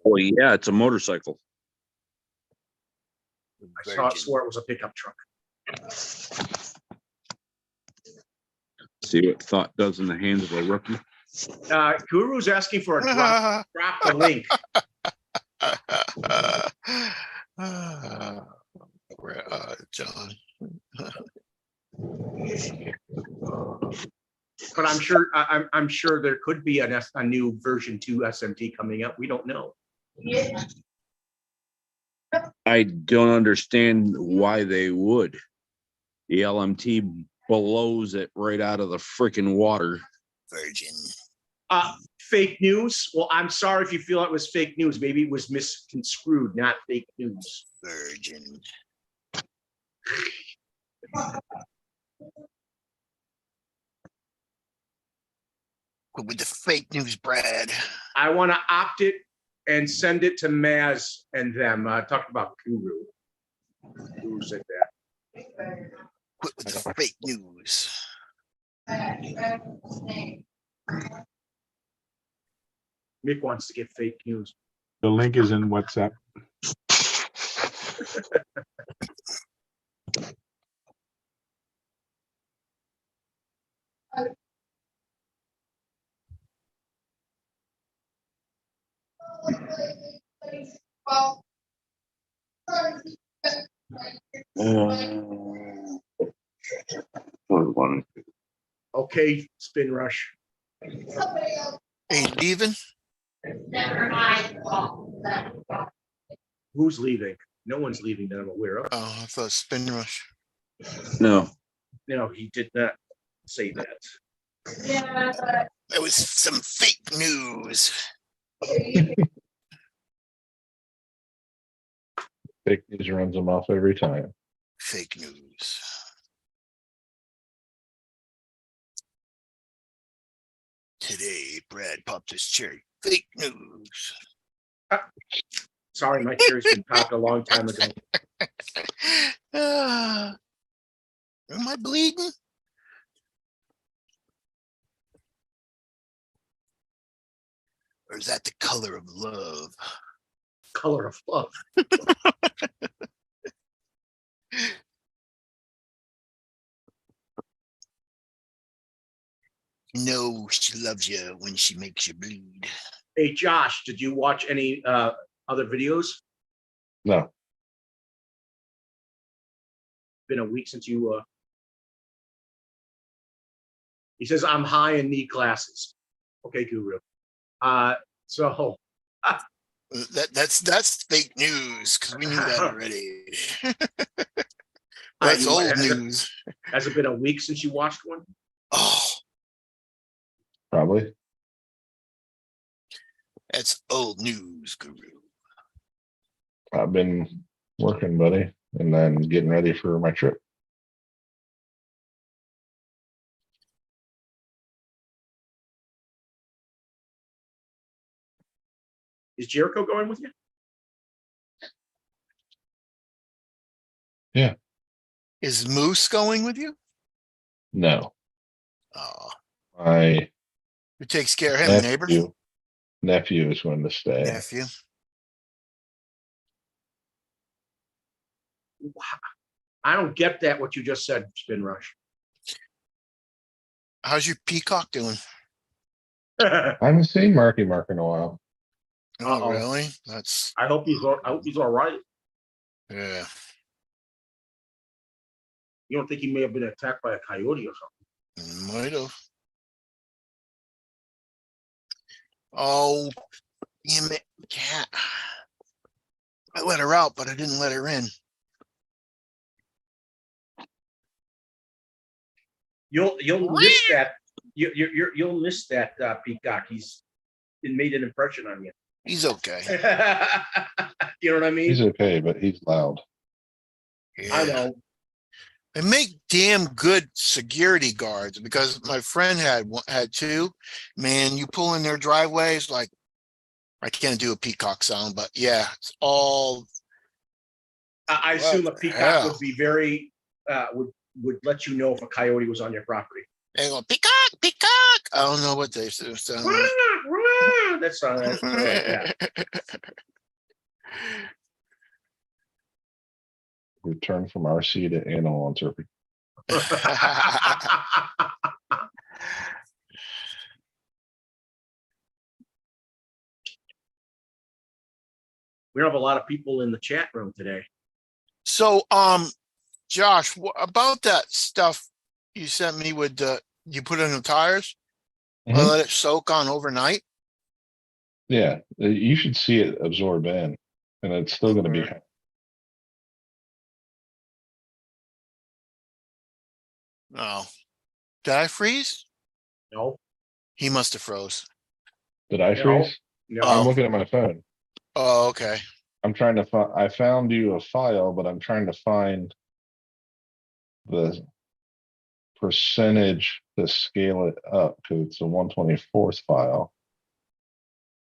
Well, yeah, it's a motorcycle. I swore it was a pickup truck. See what thought does in the hands of a rookie. Guru's asking for a drop the link. John. But I'm sure there could be a new version 2 SMT coming up. We don't know. I don't understand why they would. The LMT blows it right out of the freaking water. Virgin. Fake news. Well, I'm sorry if you feel it was fake news. Maybe it was misconstrued, not fake news. Virgin. With the fake news, Brad. I want to opt it and send it to Maz and them. Talked about Guru. Guru said that. Quit with the fake news. Mick wants to get fake news. The link is in WhatsApp. Okay, Spin Rush. Ain't leaving. Who's leaving? No one's leaving that I'm aware of. Oh, I thought Spin Rush. No, No, he did not say that. It was some fake news. Fake news runs them off every time. Fake news. Today, Brad popped his cherry. Fake news. Sorry, my cherry's been popped a long time ago. Am I bleeding? Or is that the color of love? Color of love. No, she loves you when she makes you bleed. Hey, Josh, did you watch any other videos? No, Been a week since you. He says I'm high and need glasses. Okay, Guru. So That's fake news because we knew that already. That's you might old have- news. Has it been a week since you watched one? Oh, probably. that's old news, Guru. I've been working, buddy, and then getting ready for my trip. Is Jericho going with you? Is Moose going with you? No, Oh, my who takes care of him, neighbor? nephew is going to stay. Nephew. I don't get that. What you just said, Spin Rush. How's your peacock doing? I haven't seen Marky Mark in a while. Oh, Uh-oh. really? That's I hope he's all right. yeah. You don't think he may have been attacked by a coyote or something? Might have. Oh, damn it, cat. I let her out, but I didn't let her in. You'll miss that. You'll miss that peacock. He's made an impression on you. He's okay. You know what I mean? He's okay, but he's loud. I Yeah. know. They make damn good security guards because my friend had two. Man, you pull in their driveways, like I can't do a peacock sound, but yeah, it's all I assume a What the peacock hell? would be very would let you know if a coyote was on your property. they go peacock, peacock. I don't know what they sound like. That's yeah. Return from RC to animal on turkey. We don't have a lot of people in the chat room today. So, Josh, about that stuff you sent me with the You put it in the tires? Or Mhm. let it soak on overnight? Yeah, you should see it absorb in, and it's still gonna be. Okay. No. Did I freeze? No, He must have froze. Did I no, freeze? no. I'm Oh. looking at my phone. Oh, okay. I'm trying to find, I found you a file, but I'm trying to find the percentage to scale it up because it's a 1/24th file.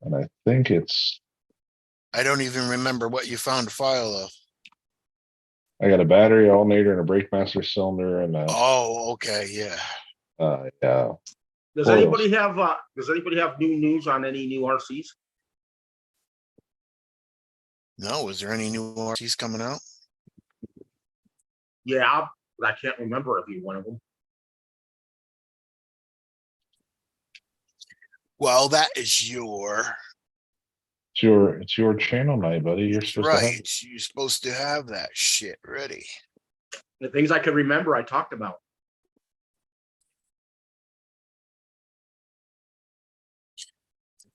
And I think it's, I don't even remember what you found a file of. I got a battery, alternator, and a brake master cylinder and Oh, okay, yeah. yeah. Does Oils. anybody have new news on any new RCs? No, is there any new RCs coming out? Yeah, but I can't remember every one of them. Well, that is your It's your channel night, buddy. You're supposed to have right. it. You're supposed to have that shit ready. The things I could remember, I talked about.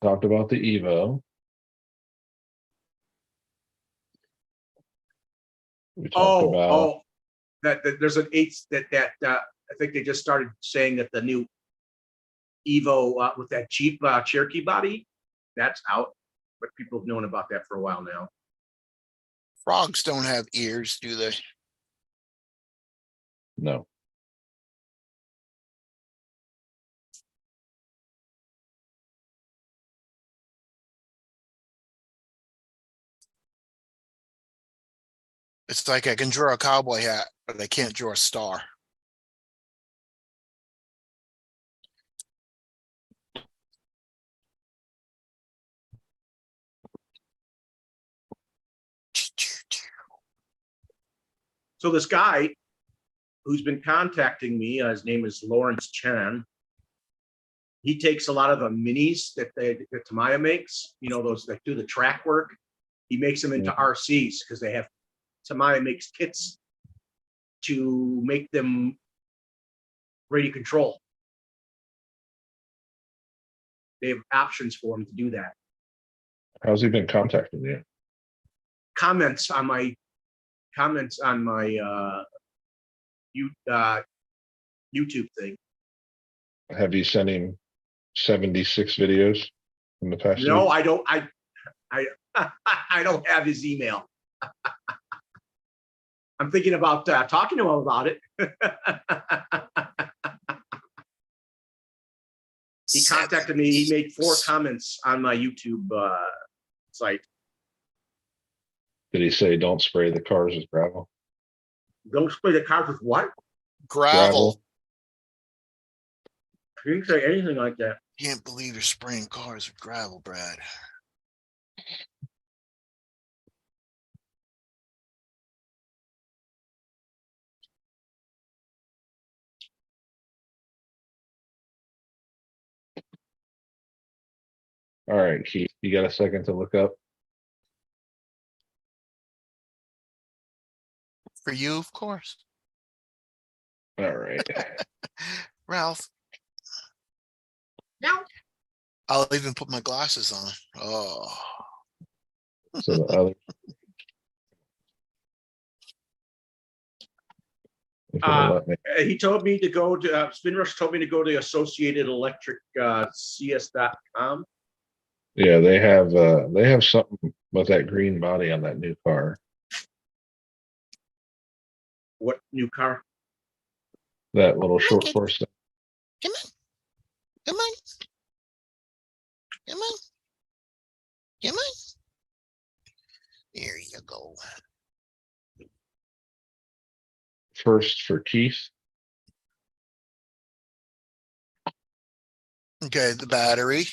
Talked about the Evo. We talked about, That there's an I think they just started saying that the new Evo with that Jeep Cherokee body, that's out, but people have known about that for a while now. Frogs don't have ears, do they? no. It's like I can draw a cowboy hat, but I can't draw a star. So this guy who's been contacting me, his name is Lawrence Chan. He takes a lot of the minis that Tamiya makes, you know, those that do the track work. He makes them into RCs because they have Tamiya makes kits to make them radio control. They have options for him to do that. How's he been contacting you? Comments on my YouTube thing. Have you sent him 76 videos in the past No, week? I don't. I don't have his email. I'm thinking about talking to him about it. He contacted me. He made 4 comments on my YouTube site. Did he say don't spray the cars with gravel? Don't spray the cars with what? Gravel. He didn't say anything like that. Can't believe you're spraying cars with gravel, Brad. All right, Keith, you got a second to look up? For you, of course. All right. Ralph, No. I'll even put my glasses on. Oh. So the other. If it'll let me. He told me to go to Spinrush told me to go to Associated Electric CS.com. Yeah, they have something with that green body on that new car. What new car? That little short Okay. course. Come on. Come on. Come on. Come on. There you go. First for Keith. Okay, the battery.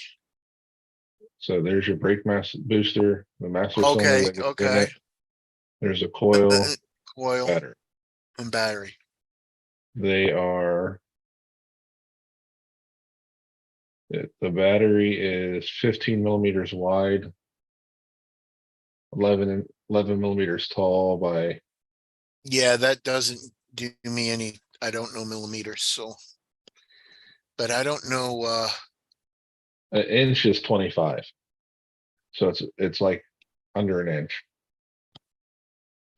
So there's your brake master booster, the master Okay, cylinder that goes in okay. it. There's a coil, Coil battery. and battery. They are. The battery is 15 millimeters wide, 11 millimeters tall by. Yeah, that doesn't do me any. I don't know millimeters, so but I don't know, An inch is 25. So it's like under an inch.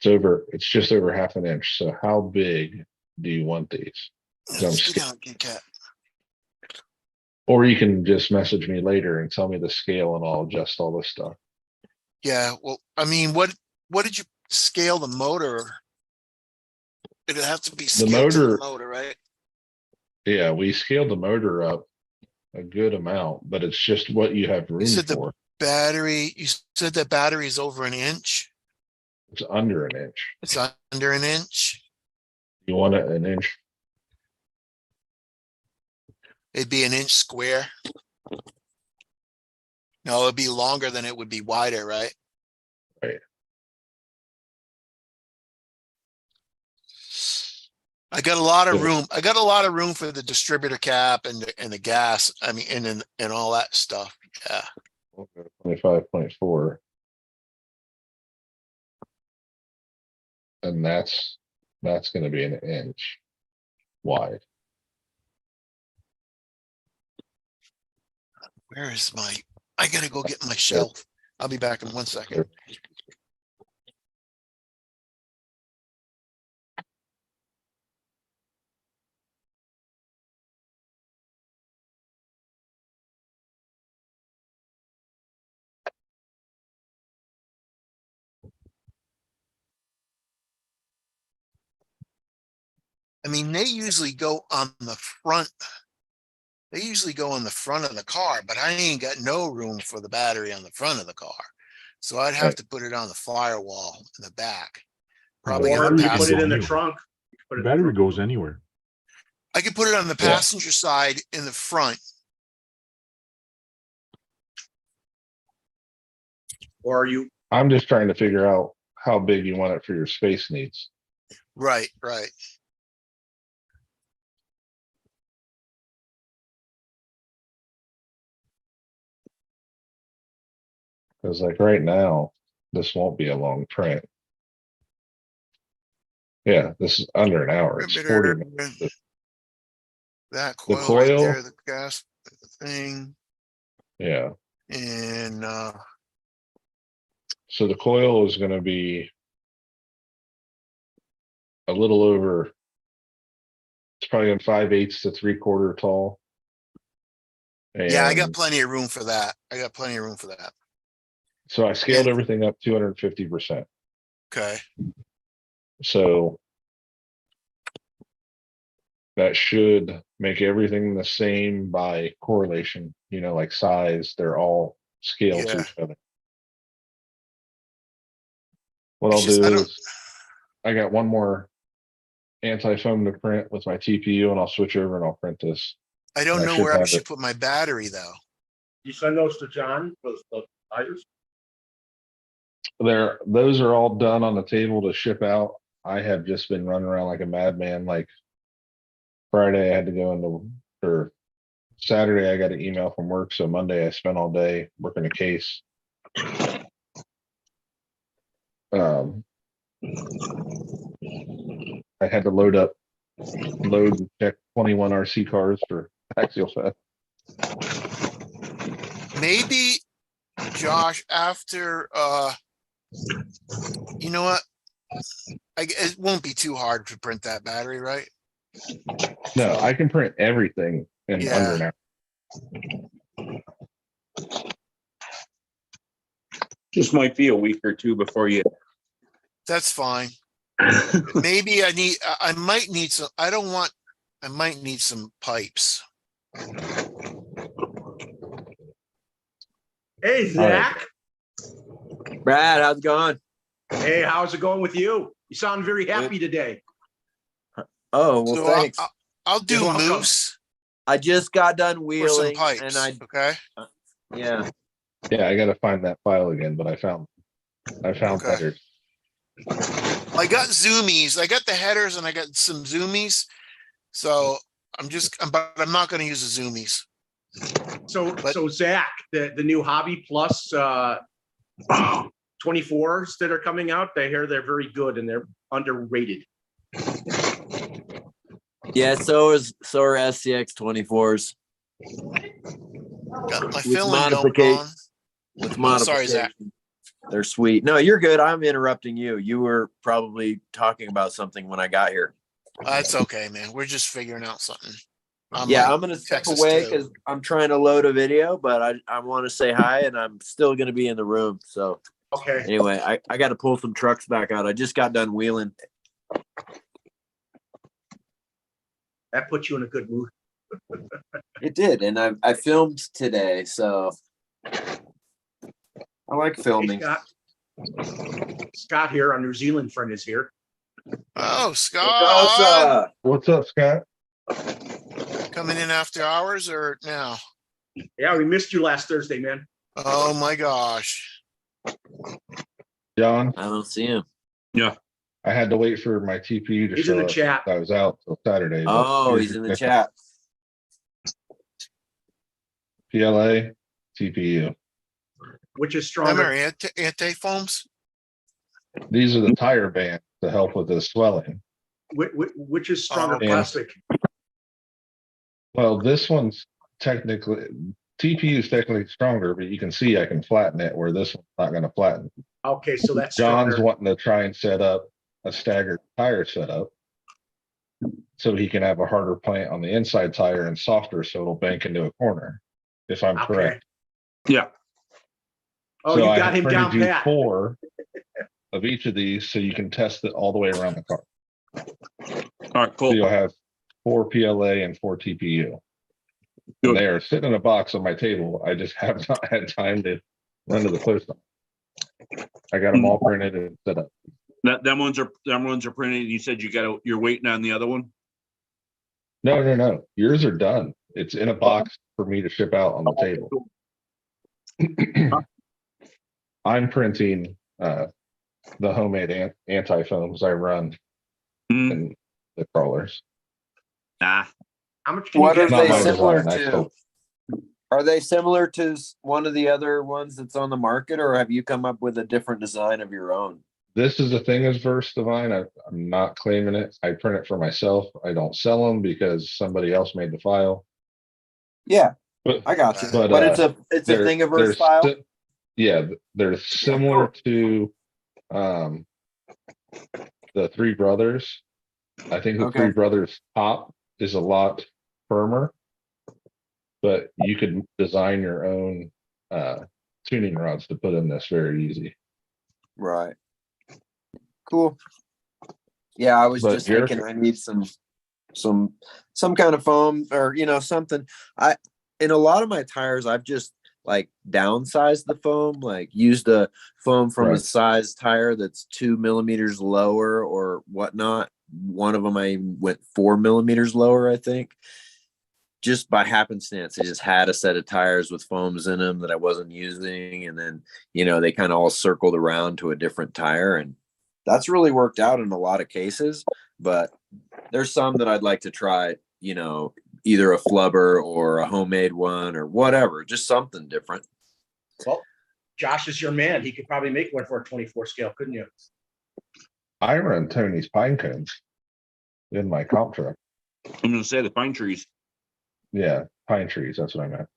It's just over half an inch. So how big do you want these? let's get down, Kit Kat. Or you can just message me later and tell me the scale and I'll adjust all this stuff. Yeah, well, I mean, what did you scale the motor? It'd have to be scaled to the motor- motor, right? Yeah, we scaled the motor up a good amount, but it's just what you have room said the- for. Battery, you said the battery is over an inch? It's under an inch. It's under an inch? You want it an inch? It'd be an inch square? No, it'd be longer than it would be wider, right? Right. I got a lot of Yeah. room. I got a lot of room for the distributor cap and the gas. I mean, and all that stuff. Yeah. 25.4. And that's going to be an inch wide. Where is my, I gotta go get my shelf. I'll be back in 1 second. I mean, they usually go on the front. They usually go on the front of the car, but I ain't got no room for the battery on the front of the car. So I'd have Right. to put it on the firewall in the back. Probably Well, on Or the you put it in the Anyway. trunk. Put it in the Battery trunk. goes anywhere. I could put it on the Yeah. passenger side in the front. Or you, I'm just trying to figure out how big you want it for your space needs. Right, right. Because like right now, this won't be a long print. Yeah, this is under an hour. It's 40 minutes. That The coil right coil- there, the gas thing, Yeah. and So the coil is going to be a little over, it's probably on 5/8 to 3/4 tall. yeah, I got And plenty of room for that. I got plenty of room for that. so I scaled and- everything up 250%. Okay. So that should make everything the same by correlation, like size, they're all scaled to Yeah. each other. What It's I'll just, I do don't- is I got one more anti-foam to print with my TPU and I'll switch over and I'll print this. I don't I know should where I have should it. put my battery though. you send those to John, the tires? Those are all done on the table to ship out. I have just been running around like a madman. Like Friday I had to go or Saturday I got an email from work. So Monday I spent all day working a case. I had to load and check 21 RC cars for Axial Fest. Maybe, Josh, after you know what? It won't be too hard to print that battery, right? No, I can print everything in Yeah. under an hour. Just might be a week or two before you. That's fine. Maybe I might need some, I might need some pipes. Hey, Zach. Brad, how's it going? Hey, how's it going with you? You sound very happy today. Oh, well, So thanks. I'll do You're welcome. moose I just got done for some wheeling pipes, and okay? yeah. Yeah, I gotta find that file again, but I found Okay. headers. I got zoomies. I got the headers and I got some zoomies. So but I'm not gonna use the zoomies. So Zach, the new Hobby Plus 24s that are coming out, I hear they're very good and they're underrated. Yeah, so are SCX 24s Got my with filling going modification. on. With Oh, modification. sorry, Zach. They're sweet. No, you're good. I'm interrupting you. You were probably talking about something when I got here. That's okay, man. We're just figuring out something. I'm Yeah, like I'm gonna step Texas away too. because I'm trying to load a video, but I want to say hi, and I'm still gonna be in the room. So Okay, anyway, I got to pull some trucks back out. I just got done wheeling. that puts you in a good mood. It did, and I filmed today, so I like Hey, filming. Scott here, our New Zealand friend is here. Oh, Scott, What's up, Scott? coming in after hours or now? Yeah, we missed you last Thursday, man. Oh my gosh. John, I don't see him. I had to wait for my TPU to He's in show the up. chat. I was out till Saturday. but Oh, here's he's your in the pickup. chat. PLA, TPU. Which is Them stronger? are anti-foams? These are the tire bands to help with the swelling. Which is stronger Okay. plastic? Well, this one's technically, TPU is technically stronger, but you can see I can flatten it where this one's not going to flatten. Okay, so that's John's stronger. wanting to try and set up a staggered tire setup so he can have a harder plant on the inside tire and softer so it'll bank into a corner, if I'm Okay. correct. Yeah. Oh, So you I got him printed down you pat. 4 of each of these so you can test it all the way around the car. All right, So cool. you'll have 4 PLA and 4 TPU. Good. And they are sitting in a box on my table. I just have not had time to run to the post office. I got them all printed and set up. Them ones are printed. You said you're waiting on the other one. No. Yours are done. It's in a box for me to ship out on the table. I'm printing the homemade anti-foams I run Hmm. in the crawlers. Nah. How much can What you are get? Not they my similar design. I to? still, Are they similar to one of the other ones that's on the market, or have you come up with a different design of your own? this is the thing is Verse Divine. I'm not claiming it. I print it for myself. I don't sell them because somebody else made the file. Yeah, But I got you. But, But it's a thing of they're style. Yeah, they're similar to the Three Brothers. I think the Okay. Three Brothers top is a lot firmer, but you could design your own tuning rods to put in this very easy. Right. Cool. Yeah, I was But just thinking I need some kind of foam or something. In a lot of my tires, I've just like downsized the foam, like used a foam from a Right. size tire that's 2 millimeters lower or whatnot. One of them I went 4 millimeters lower, I think. Just by happenstance, I just had a set of tires with foams in them that I wasn't using, and then they kind of all circled around to a different tire, and that's really worked out in a lot of cases. But there's some that I'd like to try, either a flubber or a homemade one or whatever, just something different. Well, Josh is your man. He could probably make one for a 24 scale, couldn't you? I run Tony's pine cones in my comp truck. I'm gonna say the pine trees. Yeah, pine trees. That's what I meant.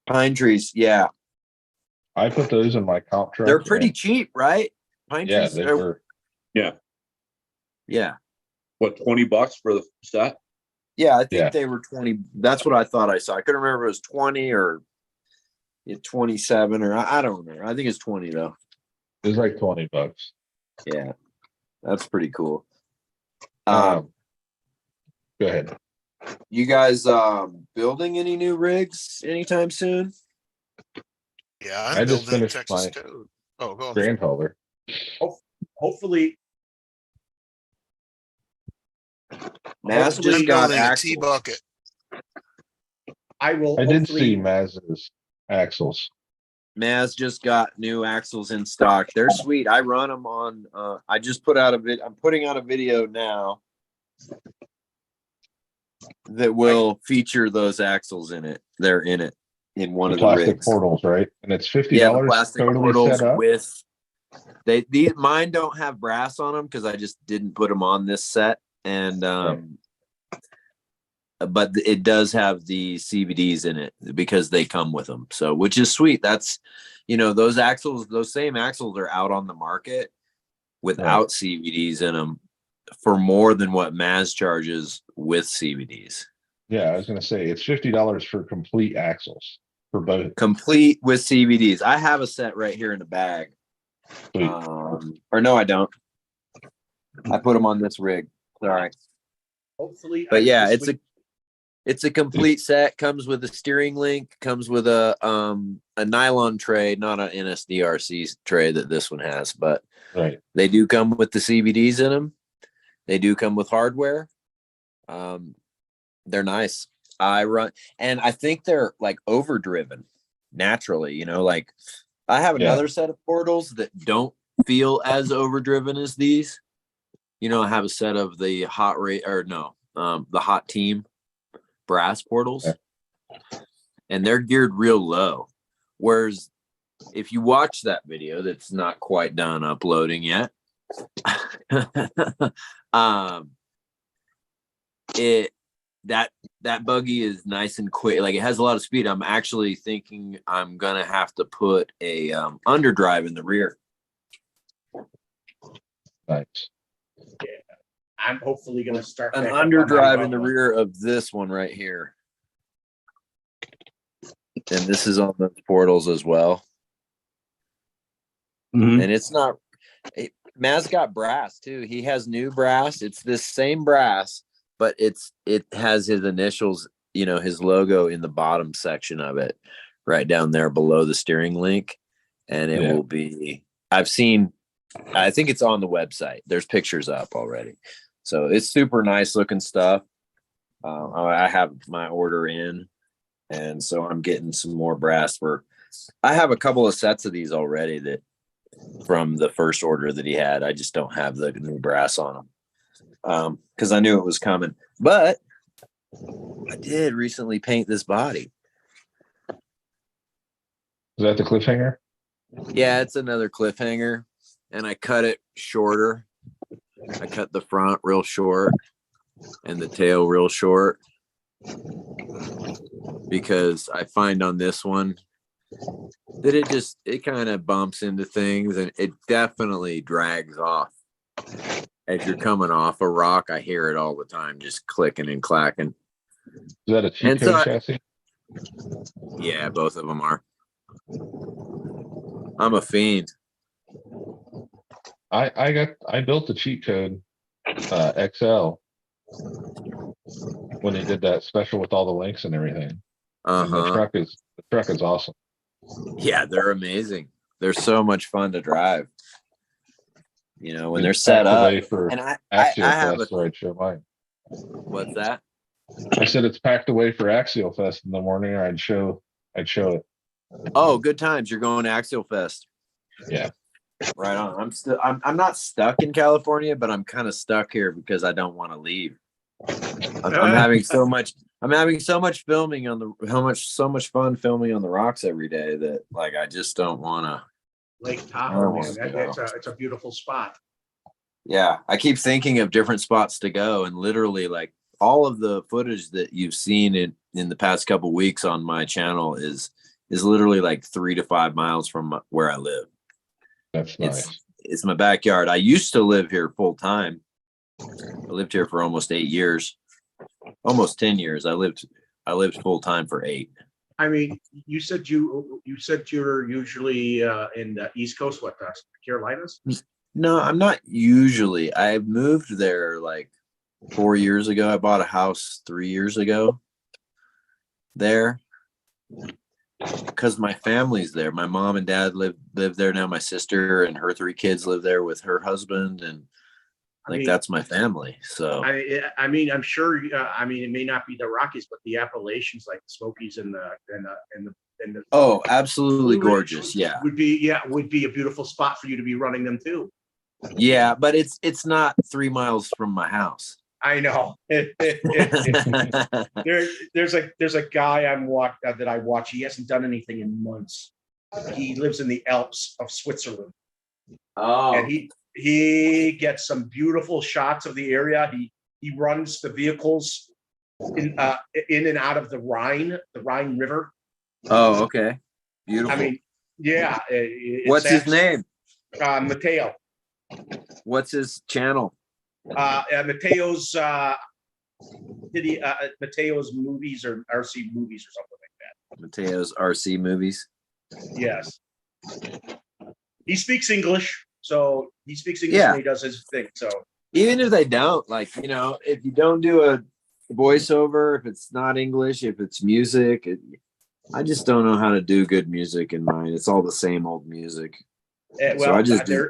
Pine trees, yeah, I put those in my comp truck. they're pretty and- cheap, right? Pine Yeah, trees, they are- were. yeah, What, $20 for the set? yeah. I think Yeah. they were 20. That's what I thought I saw. I couldn't remember if it was 20 or 27 or I don't remember. I think it's 20 though. It was like $20. Yeah, that's pretty cool. Go ahead. You guys building any new rigs anytime soon? Yeah, I I'm just building a finished Texas my code. Oh, go on. Grand hauler. Hopefully, Mass Hopefully- just I'm got building a axles. T-bucket. I will. I did hopefully, see Maz's axles. Maz just got new axles in stock. They're sweet. I run them on. I just put out a vid. I'm putting out a video now that will feature those axles in it. They're in it in one The of the plastic rigs. portals, right? And it's $50 Yeah, the plastic totally portals set up. with mine don't have brass on them because I just didn't put them on this set. And but it does have the CVDs in it because they come with them. So, which is sweet. That's, those axles, those same axles are out on the market without CVDs in them for more than what Maz charges with CVDs. Yeah, I was gonna say it's $50 for complete axles for both. Complete with CVDs. I have a set right here in the bag. Sweet. Or no, I don't. I put them on this rig. Sorry. Hopefully. But yeah, this week- it's a complete set. Comes with a steering link. Comes with a nylon tray, not an NSDRC tray that this one has, but Right. they do come with the CVDs in them. They do come with hardware. They're nice. And I think they're like overdriven naturally. Like I have another set of portals that don't feel as overdriven as these. I have a set of the the Hot Team brass portals, and they're geared real low. Whereas if you watch that video that's not quite done uploading yet, that buggy is nice and quick. Like it has a lot of speed. I'm actually thinking I'm gonna have to put a underdrive in the rear. Nice. I'm hopefully going to start An back up on my underdrive in the Bubba. rear of this one right here. And this is on the portals as well. Mhm. And it's not, Maz got brass too. He has new brass. It's this same brass, but it has his initials, his logo in the bottom section of it, right down there below the steering link. And it will be, I think it's on the website. There's pictures up already. So it's super nice looking stuff. I have my order in, and so I'm getting some more brass I have a couple of sets of these already that from the first order that he had. I just don't have the new brass on them because I knew it was coming. But I did recently paint this body. Is that the cliffhanger? Yeah, it's another cliffhanger, and I cut it shorter. I cut the front real short and the tail real short because I find on this one that it kind of bumps into things, and it definitely drags off. As you're coming off a rock, I hear it all the time, just clicking and clacking. Is that a cheat code chassis? Yeah, both of them are. I'm a fiend. I built the cheat code XL when they did that special with all the links and everything. And the truck is awesome. Yeah, they're amazing. They're so much fun to drive. When It's they're set up. packed away for And I Axial have Fest, so I'd show mine. What's that? I said it's packed away for Axial Fest in the morning, or I'd show it. Oh, good times. You're going to Axial Fest. Yeah. Right on. I'm not stuck in California, but I'm kind of stuck here because I don't want to leave. I'm having so much filming so much fun filming on the rocks every day that like I just don't want to. Lake Tahoe, man. Yeah. It's a beautiful spot. Yeah, I keep thinking of different spots to go, and literally like all of the footage that you've seen in the past couple weeks on my channel is literally like 3 to 5 miles from where I live. That's nice. It's my backyard. I used to live here full time. I lived here for almost 8 years, almost 10 years. I lived full time for 8. I mean, you said you're usually in the East Coast, Carolinas? No, I'm not usually. I moved there like 4 years ago. I bought a house 3 years ago there because my family's there. My mom and dad live there now. My sister and her 3 kids live there with her husband, and that's my family. So I mean, I'm sure. I mean, it may not be the Rockies, but the Appalachians, like the Smokies and the oh, absolutely gorgeous. Yeah, would be a beautiful spot for you to be running them too. Yeah, but it's not 3 miles from my house. I know. There's a guy that I watch. He hasn't done anything in months. He lives in the Alps of Switzerland. Oh, And he gets some beautiful shots of the area. He runs the vehicles in and out of the Rhine River. Oh, okay. Beautiful. I mean, yeah. What's his name? Mateo. What's his channel? Mateo's Mateo's movies or RC movies or something like Mateo's RC movies. that. Yes. He speaks English, so he speaks English Yeah. when he does his thing. So Even if they don't, like, you know, if you don't do a voiceover, if it's not English, if it's music, I just don't know how to do good music in mine. It's all the same old music. well, I just do.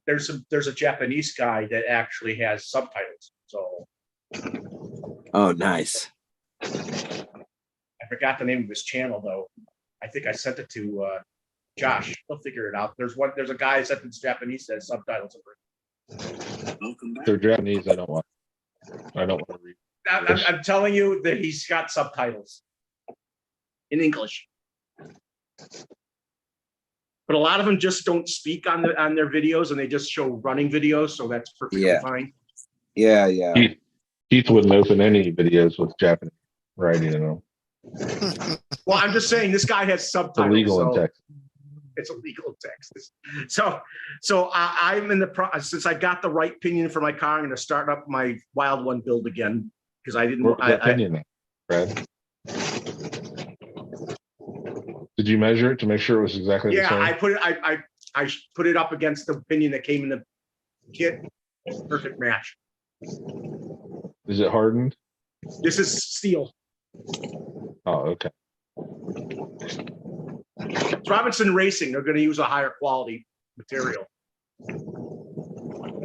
there's a Japanese guy that actually has subtitles. So Oh, nice. I forgot the name of his channel though. I think I sent it to Josh. He'll figure it out. There's a guy that it's Japanese that has subtitles. If they're Japanese, I don't want to read. I'm telling you that he's got subtitles in English. But a lot of them just don't speak on their videos and they just show running videos. So that's perfectly fine. Yeah, yeah. Keith wouldn't open any videos with Japanese writing in them. Well, I'm just saying this guy has It's subtitles. illegal in Texas. It's illegal in Texas. So I'm in the process. Since I got the right pinion for my car, I'm going to start up my Wild One build again because I didn't. Where's the opinion at, Brad? Did you measure it to make sure it was exactly the Yeah, same? I put it up against the pinion that came in the kit. Perfect match. Is it hardened? This is steel. Oh, okay. It's Robinson Racing. They're going to use a higher quality material.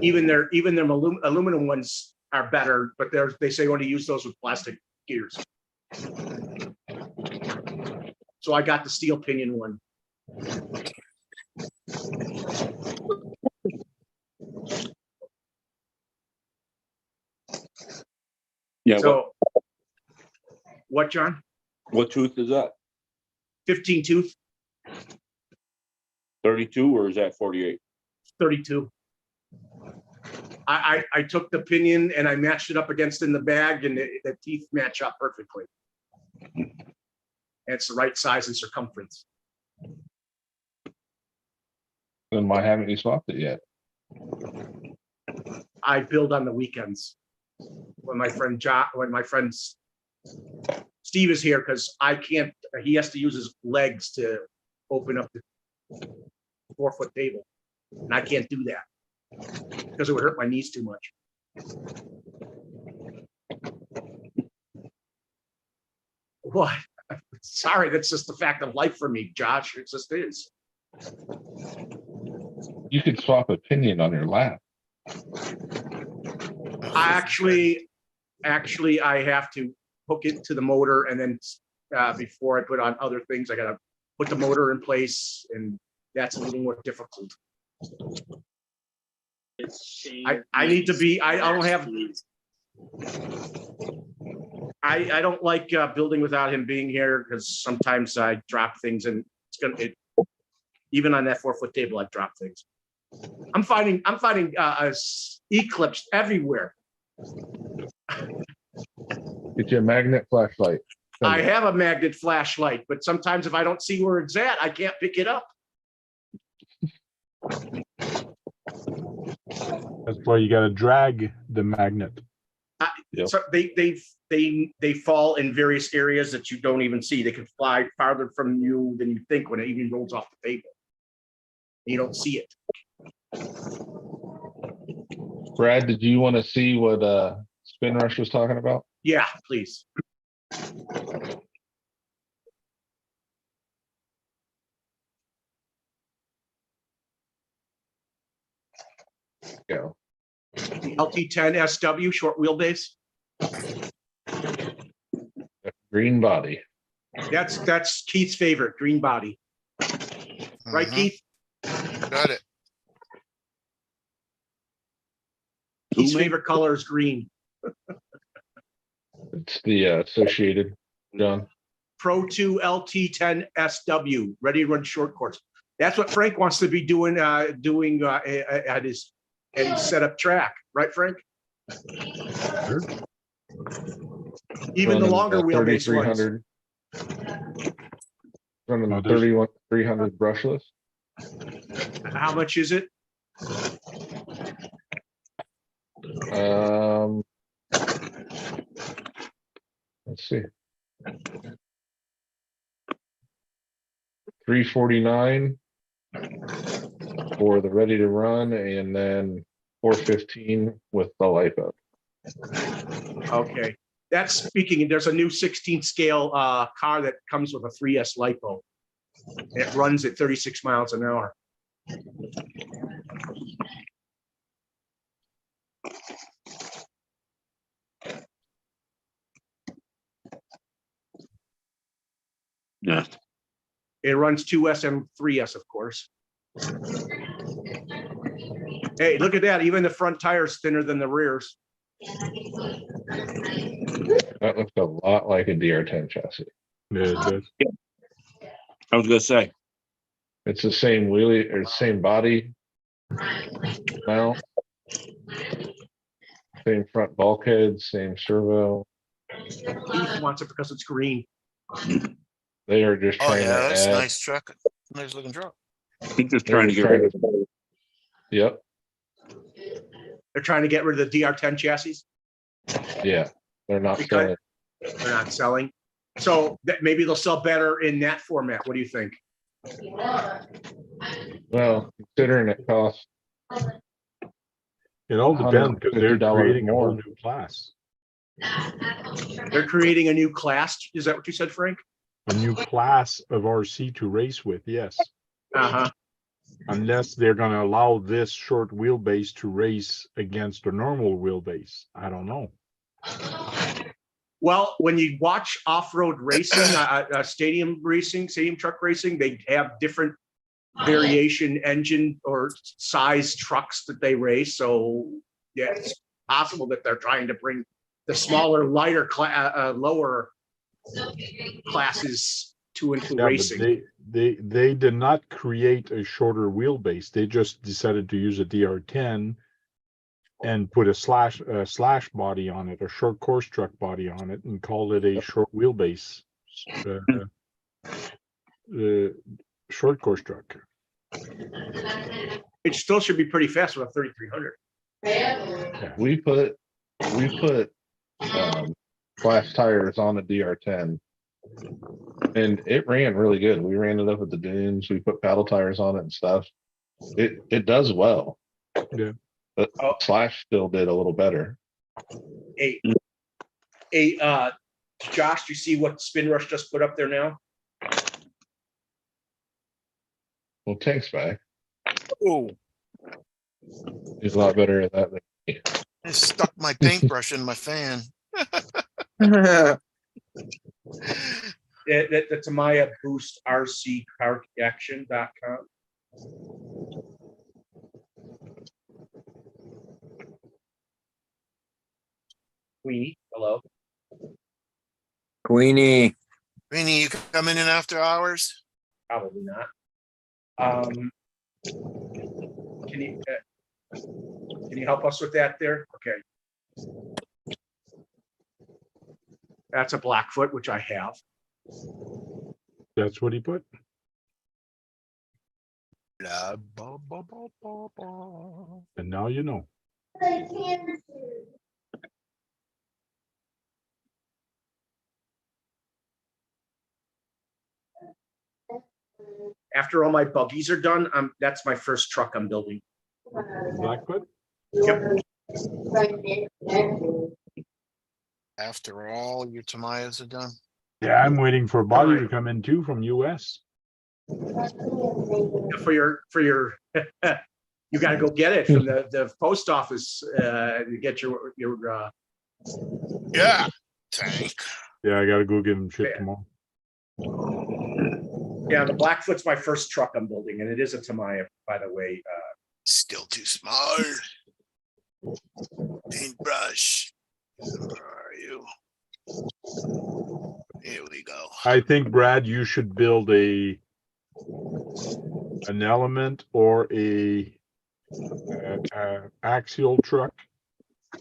Even their aluminum ones are better, but they say only use those with plastic gears. So I got the steel pinion one. Yeah. So what, John? What tooth is that? 15 tooth, 32 or is that 48? 32. I took the pinion and I matched it up against in the bag, and the teeth match up perfectly. And it's the right size and circumference. Then why haven't you swapped it yet? I build on the weekends when my friend Steve is here, because I can't. He has to use his legs to open up the 4-foot table, and I can't do that because it would hurt my knees too much. What? Sorry, that's just the fact of life for me, Josh. It just is. You could swap opinion on your lap. Actually, I have to hook it to the motor, and then before I put on other things, I gotta put the motor in place, and that's a little more difficult. I need to be. I don't have. I don't like building without him being here, because sometimes I drop things, and it's gonna. Even on that 4-foot table, I drop things. I'm finding eclipse everywhere. Get you a magnet flashlight. I have a magnet flashlight, but sometimes if I don't see where it's at, I can't pick it up. That's why you got to drag the magnet. Yep. So they fall in various areas that you don't even see. They can fly farther from you than you think when it even rolls off the table. You don't see it. Brad, did you want to see what Spin Rush was talking about? Yeah, please. Go. LT10 SW short wheelbase. Green body. That's Keith's favorite, green body. Right, Keith? Got it. Keith's favorite color is green. It's the Associated, John. Pro 2 LT10 SW, ready to run short course. That's what Frank wants to be doing at his setup track, right, Frank? Sure. Even the longer wheelbase ones. 3,300. Running Oh, the there's- 300 brushless. How much is it? Um, let's see. 349 for the ready to run, and then 415 with the LiPo. Okay, that's speaking, there's a new 16 scale car that comes with a 3S LiPo. It runs at 36 miles an hour. Yeah. It runs 2S and 3S, of course. Hey, look at that. Even the front tire's thinner than the rears. That looks a lot like a DR10 chassis. Yeah, it does. I was gonna say, It's the same wheelie or same body mount, same front bulkhead, same servo. Keith wants it because it's green. They are just Oh trying yeah, to that's a add. nice truck. Nice looking truck. he's just They're trying to just get rid trying of. Yep. They're trying to get rid of the DR10 chassis. Yeah. They're not Because- selling. They're not selling. So that maybe they'll sell better in that format. What do you think? Well, considering it costs It all depends because they're $150 creating a whole more. new class. They're creating a new class. Is that what you said, Frank? A new class of RC to race with, yes. Uh-huh. Unless they're gonna allow this short wheelbase to race against a normal wheelbase. I don't know. Well, when you watch off-road racing, stadium racing, stadium truck racing, they have different variation engine or size trucks that they race. So yeah, it's possible that they're trying to bring the smaller, lighter, lower classes into Yeah, racing. but they did not create a shorter wheelbase. They just decided to use a DR10 and put a slash body on it, a short course truck body on it, and called it a short wheelbase short course truck. It still should be pretty fast with a 3300. We put flash tires on a DR10 and it ran really good. We ran it up at the dunes. We put paddle tires on it and stuff. It does well. Yeah. But Slash still did a little better. Hey, Josh, do you see what Spin Rush just put up there now? Well, Tank's back. Oh, He's a lot better at that than me. I stuck my paintbrush in my fan. That's Maya Boost RC Car Action.com. Queenie, hello. Queenie, Rainy, you coming in after hours? Probably not. Can you help us with that there? Okay. That's a Blackfoot, which I have. That's what he put. Blah, blah, blah, blah, blah, blah. And now you know. After all my buggies are done, that's my first truck I'm building. Blackfoot? Yep. After all your Tamayas are done. Yeah, I'm waiting for a body Alright. to come in too from US. For your you got to go get it from the post office to get your Yeah, tank. Yeah, I gotta go get him shit Yeah. tomorrow. yeah, the Blackfoot's my first truck I'm building, and it is a Tamiya, by the way. Still too small. Paintbrush. Where are you? Here we go. I think, Brad, you should build an element or a axial truck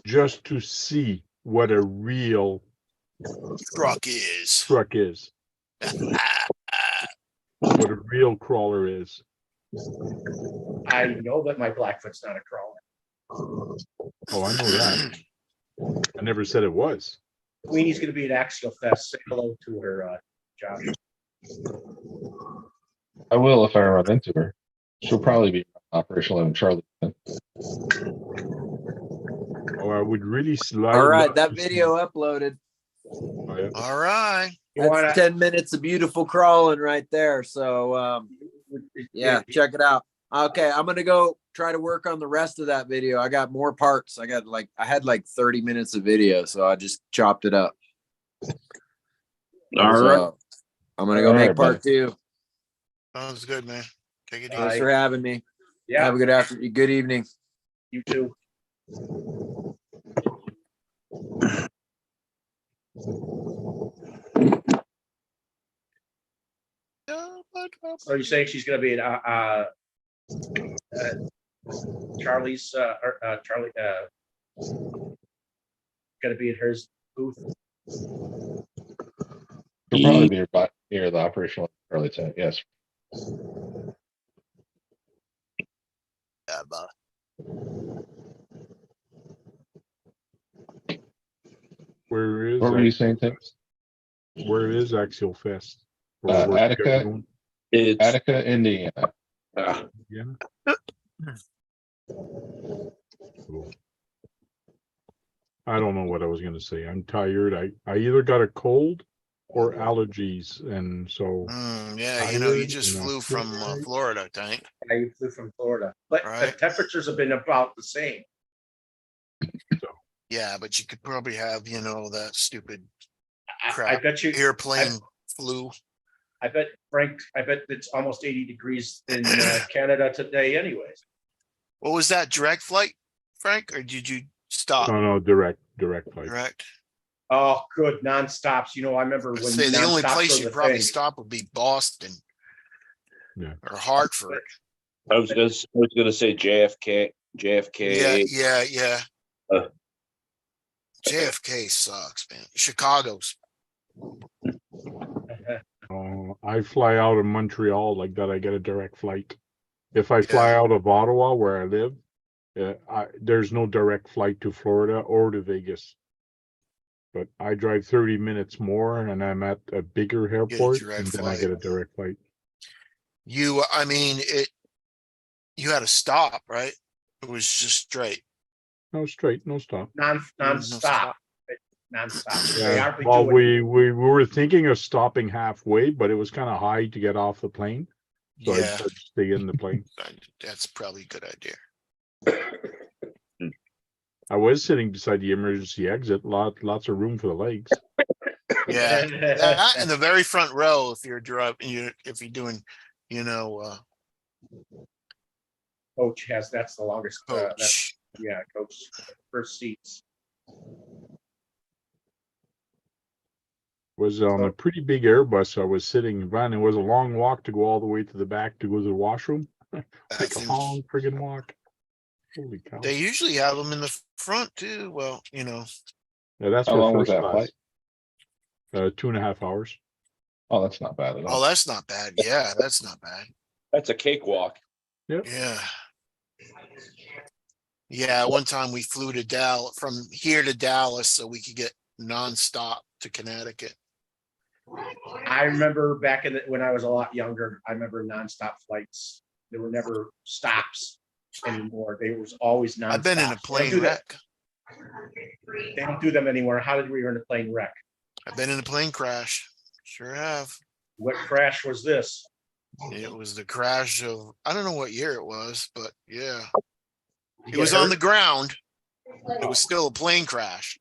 just to see what a real Truck is. truck is, what a real crawler is. I know that my Blackfoot's not a crawler. Oh, I know that. I never said it was. Queenie's gonna be at Axial Fest. Say hello to her, Josh. I will if I run into her. She'll probably be operational in Charlie. Oh, I would really slide. All right, that video uploaded. Oh, yeah. All right. You That's wanna? 10 minutes of beautiful crawling right there. So yeah, check it out. Okay, I'm gonna go try to work on the rest of that video. I got more parts. I had like 30 minutes of video, so I just chopped it up. All right. So I'm gonna go All make right, part buddy. 2. Sounds good, man. Take it Thanks easy. for having me. Yeah, Have a good afternoon. Good evening. you too. So you're saying she's gonna be at Charlie's Charlie gonna be at hers booth? She'll probably be near the operational Charlie tent. Yes. Yeah, but Where is What were you Axial saying, Tim? Fest? Where is Axial Fest? Or where's you Attica. guys going? It's Attica, Indiana. Yeah. Cool. I don't know what I was gonna say. I'm tired. I either got a cold or allergies, and so yeah, you know, you tired just and I flew feel from right. Florida, Tank. I flew from Florida, but the Right. temperatures have been about the same. Yeah, but you could probably have, you know, that stupid I crap bet you. airplane flu. I bet Frank. I bet it's almost 80 degrees in Canada today, anyways. What was that, direct flight, Frank, or did you stop? No, direct flight. Direct. Oh, good nonstops. You know, I remember I when say the only nonstops place was you'd a probably thing. stop would be Boston. Yeah. Or Hartford. I was gonna say JFK. Yeah. Uh. JFK sucks, man. Chicago's. I fly out of Montreal like that. I get a direct flight. If I fly out of Ottawa, where I live, there's no direct flight to Florida or to Vegas. But I drive 30 minutes more, and I'm at a bigger airport, direct and then I flight. get a direct flight. You had to stop, right? It was just straight. No straight, no stop. Nonstop. Nonstop. They Yeah. hardly Well, do it. we were thinking of stopping halfway, but it was kind of high to get off the plane, so I Yeah, decided to stay in the plane. that's probably a good idea. I was sitting beside the emergency exit. Lots of room for the legs. Yeah, that in the very front row. If you're driving, if you're doing, you know, Coach has, that's the longest. coach. Coach first seats. Was on a pretty big Airbus. I was sitting, Van. It was a long walk to go all the way to the back to go to the washroom. Like a long friggin' walk. Holy cow! They usually have them in the front too. Well, you know. Yeah, that's How for long was first that class. flight? 2.5 hours. Oh, that's not bad at all. Oh, that's not bad. Yeah, that's not bad. That's a cakewalk. Yeah. Yeah, one time we flew to Dallas, from here to Dallas, so we could get nonstop to Connecticut. I remember back when I was a lot younger, I remember nonstop flights. There were never stops anymore. They was always nonstop. I've been in a plane wreck. They don't do them anymore. How did we earn a plane wreck? I've been in a plane crash. Sure have. What crash was this? It was the crash of, I don't know what year it was, but yeah. You It get was on hurt? the ground. It was still a plane crash.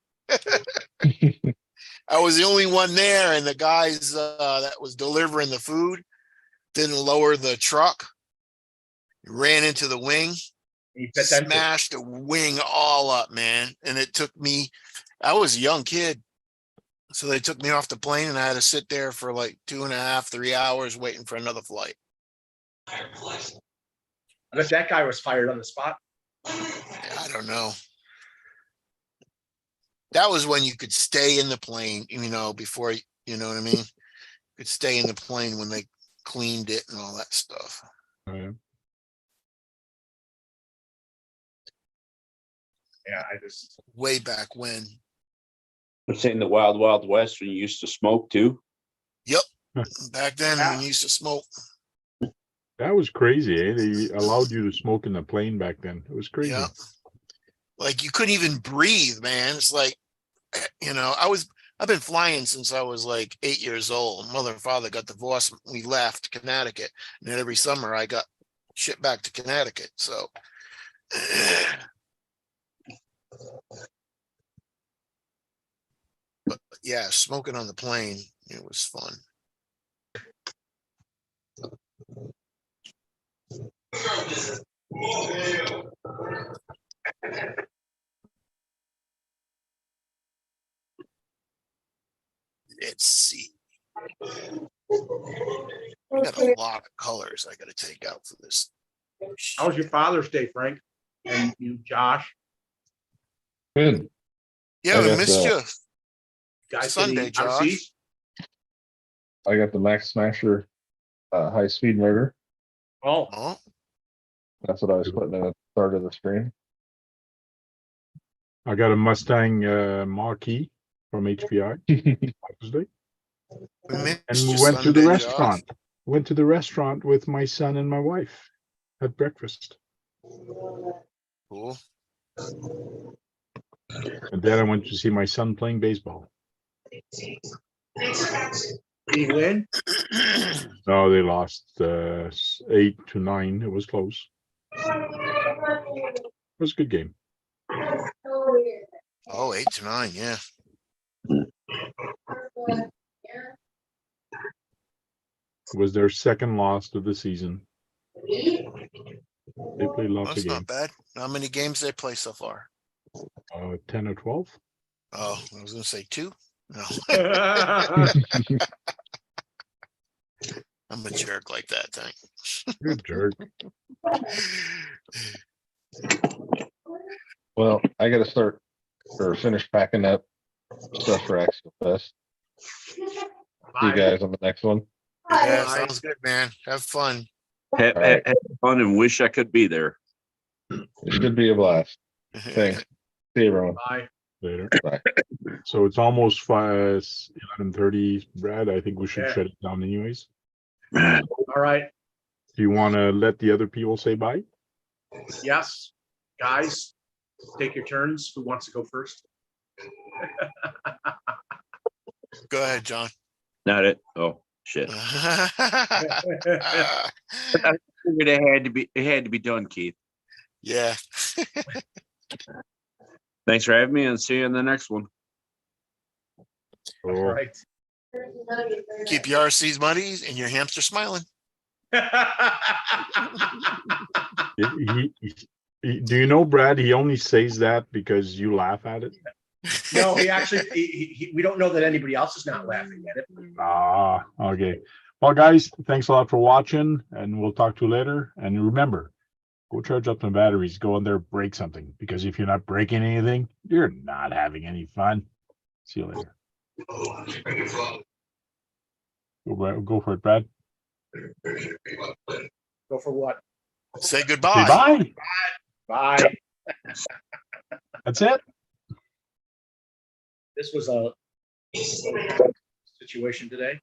I was the only one there, and the guys that was delivering the food didn't lower the truck. Ran into the wing, You fit that- smashed the wing all up, man. And it took me, I was a young kid. So they took me off the plane, and I had to sit there for like 2.5, 3 hours waiting for another flight. I bet that guy was fired on the spot. I don't know. that was when you could stay in the plane, before, you know what I mean? Could stay in the plane when they cleaned it and all that stuff. Yeah. Yeah, I just, Way back when. I'm saying the Wild Wild West when you used to smoke too. Back then, when you used to smoke. That was crazy, eh? They allowed you to smoke in the plane back then. It was crazy. Yeah. Like you couldn't even breathe, man. It's like, I've been flying since I was like 8 years old. Mother and father got divorced. We left Connecticut. And then every summer I got shipped back to Connecticut. So but yeah, smoking on the plane, it was fun. Let's see. I got a lot of colors I got to take out for this. how was your Father's Day, Frank? And you, Josh? Good. Yeah, I I got missed the- you. Guys, Sunday, Josh. I got the Max Smasher high speed murder. Oh, Oh, That's what I was putting in at the start of the screen. I got a Mustang Mach-E from HPI Father's Day. we missed And we you went to the Sunday, Josh. restaurant. Went to the restaurant with my son and my wife. Had breakfast. Cool. And then I went to see my son playing baseball. did he win? No, they lost 8-9. It was close. It was a good game. Oh, 8-9, yeah. It was their second loss of the season. They played lots That's of not games. bad. How many games they play so far? 10 or 12. Oh, I was gonna say 2. No, I'm a jerk like that. You're a jerk. Well, I got to start or finish packing up stuff for Axel Fest. See you guys on the next one. Yeah, Bye. sounds good, man. Have fun. Have, All right. have fun and wish I could be there. It should be a blast. Thanks. See you, everyone. Bye. Later. Bye. So it's almost 11:30, Brad. I think we should Yeah. shut it down anyways. All right. Do you want to let the other people say bye? Yes, guys, take your turns. Who wants to go first? Go ahead, John. Not it. Oh shit. Yeah. It had to be done, Keith. Thanks for having me and see you in the next one. All right. Keep your RCs muddy and your hamster smiling. Do you know, Brad? He only says that because you laugh at it. No, he actually, we don't know that anybody else is not laughing at it. Ah, okay. Well, guys, thanks a lot for watching, and we'll talk to you later. And remember, go charge up some batteries. Go in there, break something. Because if you're not breaking anything, you're not having any fun. See you later. Go for it, Brad. Go for what? Say Say goodbye. bye. Bye. That's it. This was a situation today.